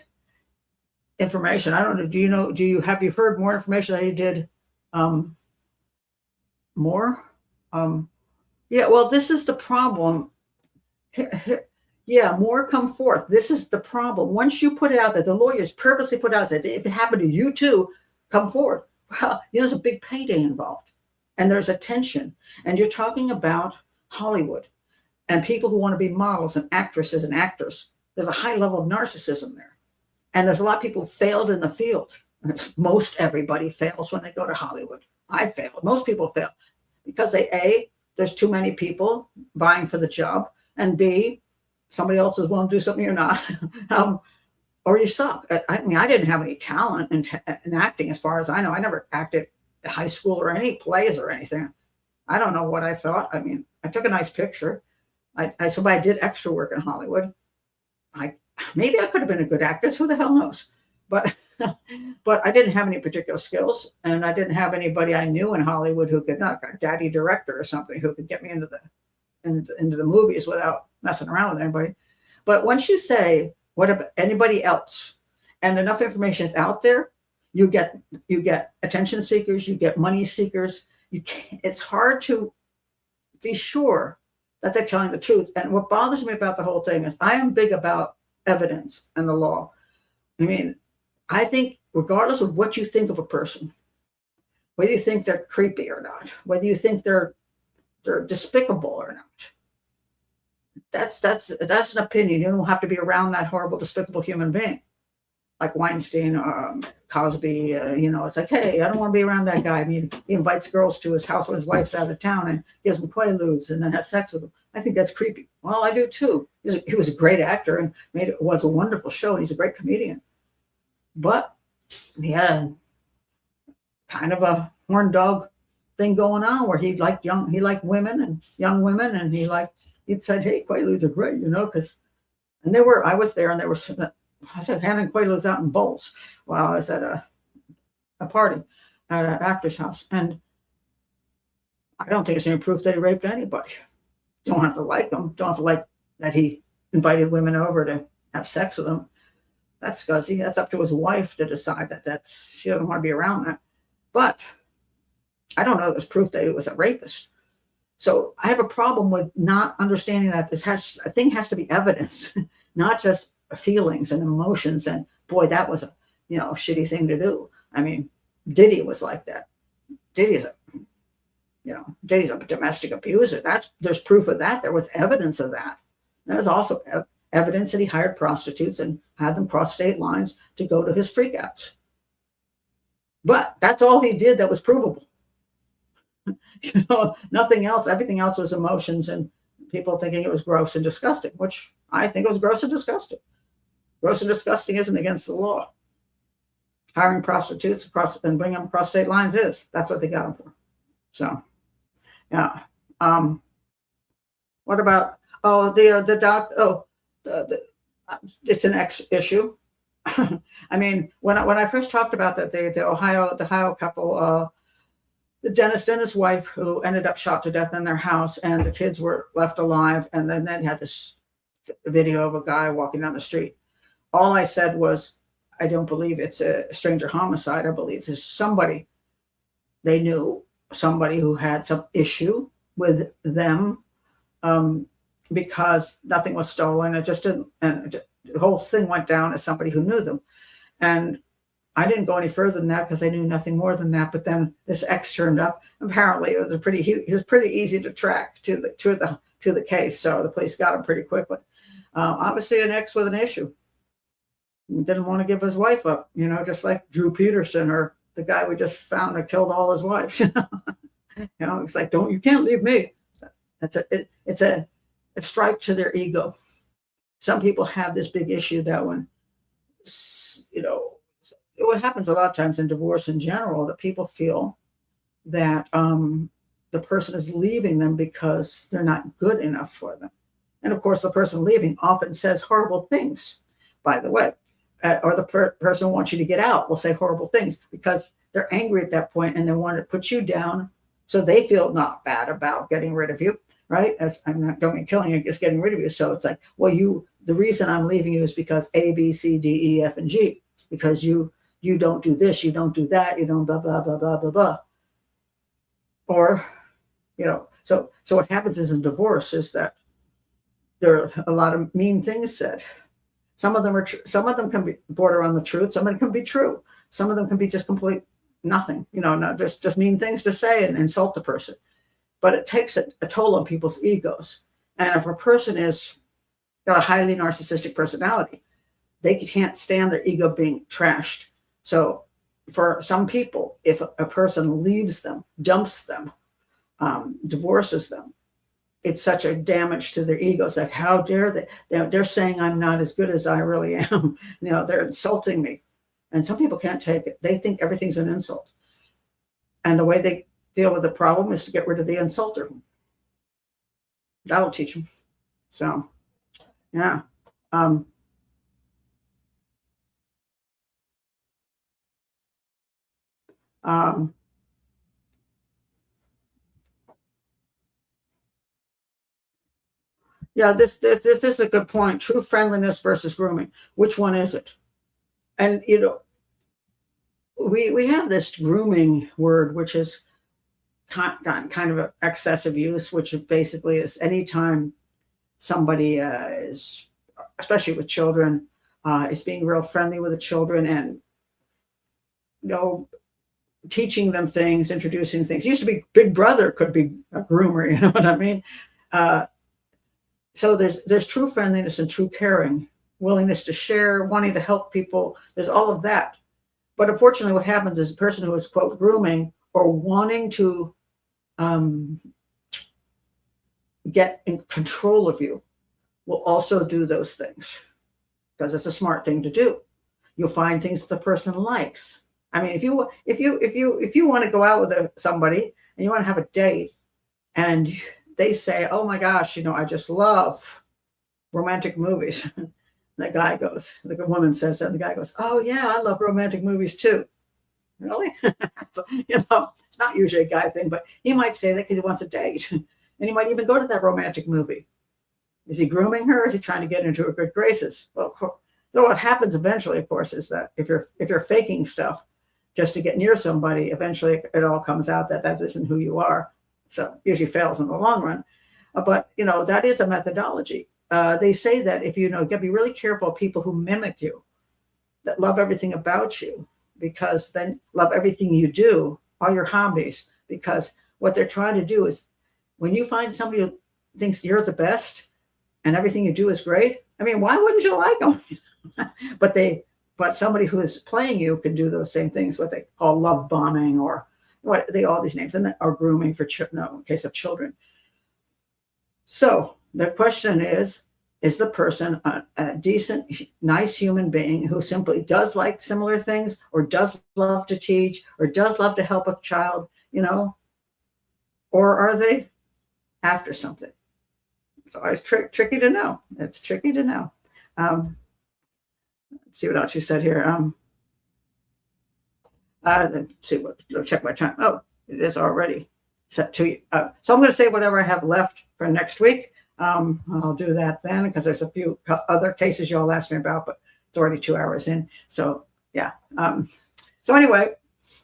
information. I don't know. Have you heard more information that he did more? Yeah, well, this is the problem. Yeah, more come forth. This is the problem. Once you put it out there, the lawyers purposely put out that if it happened to you too, come forward. Well, there's a big payday involved, and there's a tension. And you're talking about Hollywood and people who want to be models and actresses and actors. There's a high level of narcissism there. And there's a lot of people who failed in the field. Most everybody fails when they go to Hollywood. I failed. Most people fail because there's too many people vying for the job, and B, somebody else is willing to do something you're not, or you suck. I mean, I didn't have any talent in acting as far as I know. I never acted at high school or any plays or anything. I don't know what I thought. I mean, I took a nice picture. So I did extra work in Hollywood. Maybe I could have been a good actress. Who the hell knows? But I didn't have any particular skills, and I didn't have anybody I knew in Hollywood who could, not a daddy director or something, who could get me into the movies without messing around with anybody. But once you say, what about anybody else, and enough information is out there, you get attention seekers, you get money seekers. It's hard to be sure that they're telling the truth. And what bothers me about the whole thing is I am big about evidence and the law. I mean, I think regardless of what you think of a person, whether you think they're creepy or not, whether you think they're despicable or not, that's an opinion. You don't have to be around that horrible, despicable human being like Weinstein or Cosby. It's like, hey, I don't want to be around that guy. I mean, he invites girls to his house when his wife's out of town and gives them quaaludes and then has sex with them. I think that's creepy. Well, I do too. He was a great actor and was a wonderful show, and he's a great comedian. But he had a kind of a horn dog thing going on where he liked women and young women, and he'd said, hey, quaaludes are great, because, and I was there, and there was, I said, handing quaaludes out in bowls while I was at a party at an actor's house. And I don't think it's any proof that he raped anybody. Don't have to like him. Don't have to like that he invited women over to have sex with them. That's scuzzy. That's up to his wife to decide she doesn't want to be around that. But I don't know there's proof that he was a rapist. So I have a problem with not understanding that a thing has to be evidence, not just feelings and emotions. And boy, that was a shitty thing to do. I mean, Diddy was like that. Diddy is Did he's a domestic abuser. There's proof of that. There was evidence of that. There was also evidence that he hired prostitutes and had them cross state lines to go to his freakouts. But that's all he did that was provable. Nothing else. Everything else was emotions and people thinking it was gross and disgusting, which I think it was gross and disgusting. Gross and disgusting isn't against the law. Hiring prostitutes across and bringing them across state lines is. That's what they got them for. So, yeah. What about it's an X issue. I mean, when I first talked about that, the Ohio couple, the dentist and his wife who ended up shot to death in their house, and the kids were left alive, and then they had this video of a guy walking down the street. All I said was, I don't believe it's a stranger homicide. I believe it's somebody they knew, somebody who had some issue with them, because nothing was stolen. It just didn't, and the whole thing went down as somebody who knew them. And I didn't go any further than that because I knew nothing more than that. But then this X turned up. Apparently, he was pretty easy to track to the case. So the police got him pretty quickly. Obviously, an X with an issue. He didn't want to give his wife up, just like Drew Peterson or the guy we just found that killed all his wives. It's like, you can't leave me. It's a strike to their ego. Some people have this big issue that when, what happens a lot of times in divorce in general, that people feel that the person is leaving them because they're not good enough for them. And of course, the person leaving often says horrible things, by the way, or the person who wants you to get out will say horrible things because they're angry at that point and they want to put you down so they feel not bad about getting rid of you, right? As I'm not doing killing you, just getting rid of you. So it's like, well, the reason I'm leaving you is because A, B, C, D, E, F, and G, because you don't do this, you don't do that, you don't blah, blah, blah, blah, blah, blah. Or, so what happens is in divorce is that there are a lot of mean things said. Some of them can be border on the truth. Some of them can be true. Some of them can be just complete nothing, not just mean things to say and insult the person. But it takes a toll on people's egos. And if a person is got a highly narcissistic personality, they can't stand their ego being trashed. So for some people, if a person leaves them, dumps them, divorces them, it's such a damage to their egos. Like, how dare they? They're saying I'm not as good as I really am. They're insulting me. And some people can't take it. They think everything's an insult. And the way they deal with the problem is to get rid of the insulter. That'll teach them. So, yeah. Yeah, this is a good point. True friendliness versus grooming. Which one is it? And we have this grooming word, which has gotten kind of excessive use, which basically is anytime somebody is, especially with children, is being real friendly with the children and teaching them things, introducing things. It used to be Big Brother could be a groomer, you know what I mean? So there's true friendliness and true caring, willingness to share, wanting to help people. There's all of that. But unfortunately, what happens is a person who is, quote, grooming or wanting to get in control of you will also do those things because it's a smart thing to do. You'll find things that the person likes. I mean, if you want to go out with somebody and you want to have a date and they say, oh my gosh, I just love romantic movies. The woman says that, and the guy goes, oh yeah, I love romantic movies too. Really? So, it's not usually a guy thing, but he might say that because he wants a date. And he might even go to that romantic movie. Is he grooming her? Or is he trying to get into her good graces? Well, so what happens eventually, of course, is that if you're faking stuff just to get near somebody, eventually it all comes out that isn't who you are. So usually fails in the long run. But, that is a methodology. They say that if you got to be really careful of people who mimic you, that love everything about you, because then love everything you do, all your hobbies, because what they're trying to do is, when you find somebody who thinks you're the best and everything you do is great, I mean, why wouldn't you like them? but somebody who is playing you can do those same things, what they call love bombing, or what they all these names, and then are grooming for in case of children. So the question is the person a decent, nice human being who simply does like similar things, or does love to teach, or does love to help a child, or are they after something? It's always tricky to know. It's tricky to know. Let's see what else you said here. Let's see I'll check my time. Oh, it is already set to. So I'm going to say whatever I have left for next week. I'll do that then, because there's a few other cases you all asked me about, but it's already 2 hours in. So yeah. So anyway,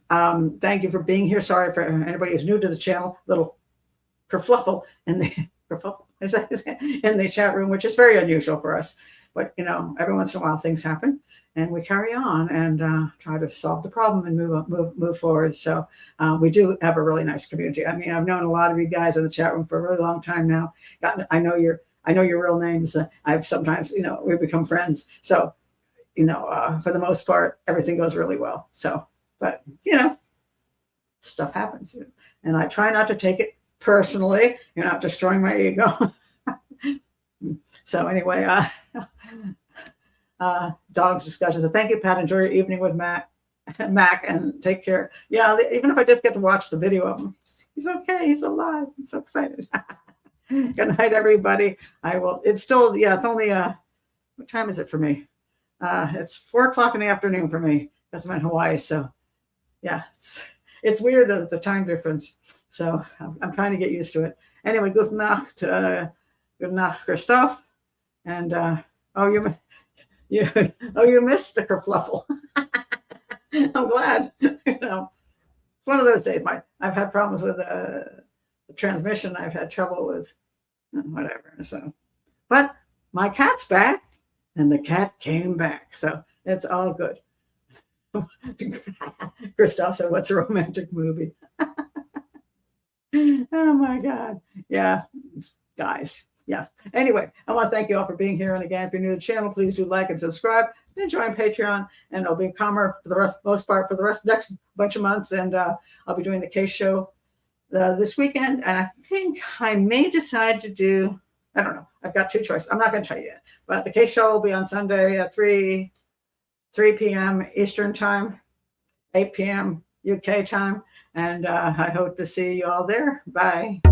thank you for being here. Sorry for anybody who's new to the channel. Little kerfluffle in the chat room, which is very unusual for us. But every once in a while things happen, and we carry on and try to solve the problem and move forward. So we do have a really nice community. I mean, I've known a lot of you guys in the chat room for a really long time now. I know your real names. I've sometimes, we become friends. So, for the most part, everything goes really well. So, but stuff happens, and I try not to take it personally. You're not destroying my ego. So anyway, dogs discussions. So thank you, Pat. Enjoy your evening with Mac, and take care. Yeah, even if I just get to watch the video of him, he's okay. He's alive. I'm so excited. Good night, everybody. I will. It's still, it's only what time is it for me? It's 4 o'clock in the afternoon for me, because I'm in Hawaii. So yeah, it's weird, the time difference. So I'm trying to get used to it. Anyway, good Nacht, Christoph. And you missed the kerfluffle. I'm glad. It's one of those days. I've had problems with the transmission. I've had trouble with whatever. So, but my cat's back, and the cat came back. So it's all good. Christoph said, "What's a romantic movie?" Oh my God. Yeah, guys. Yes. Anyway, I want to thank you all for being here. And again, if you're new to the channel, please do like and subscribe and join Patreon. And it'll be calmer for the most part for the next bunch of months. And I'll be doing the case show this weekend. And I think I may decide to do, I don't know. I've got 2 choices. I'm not going to tell you yet. But the case show will be on Sunday at 3 p.m. Eastern time, 8 p.m. UK time. And I hope to see you all there. Bye.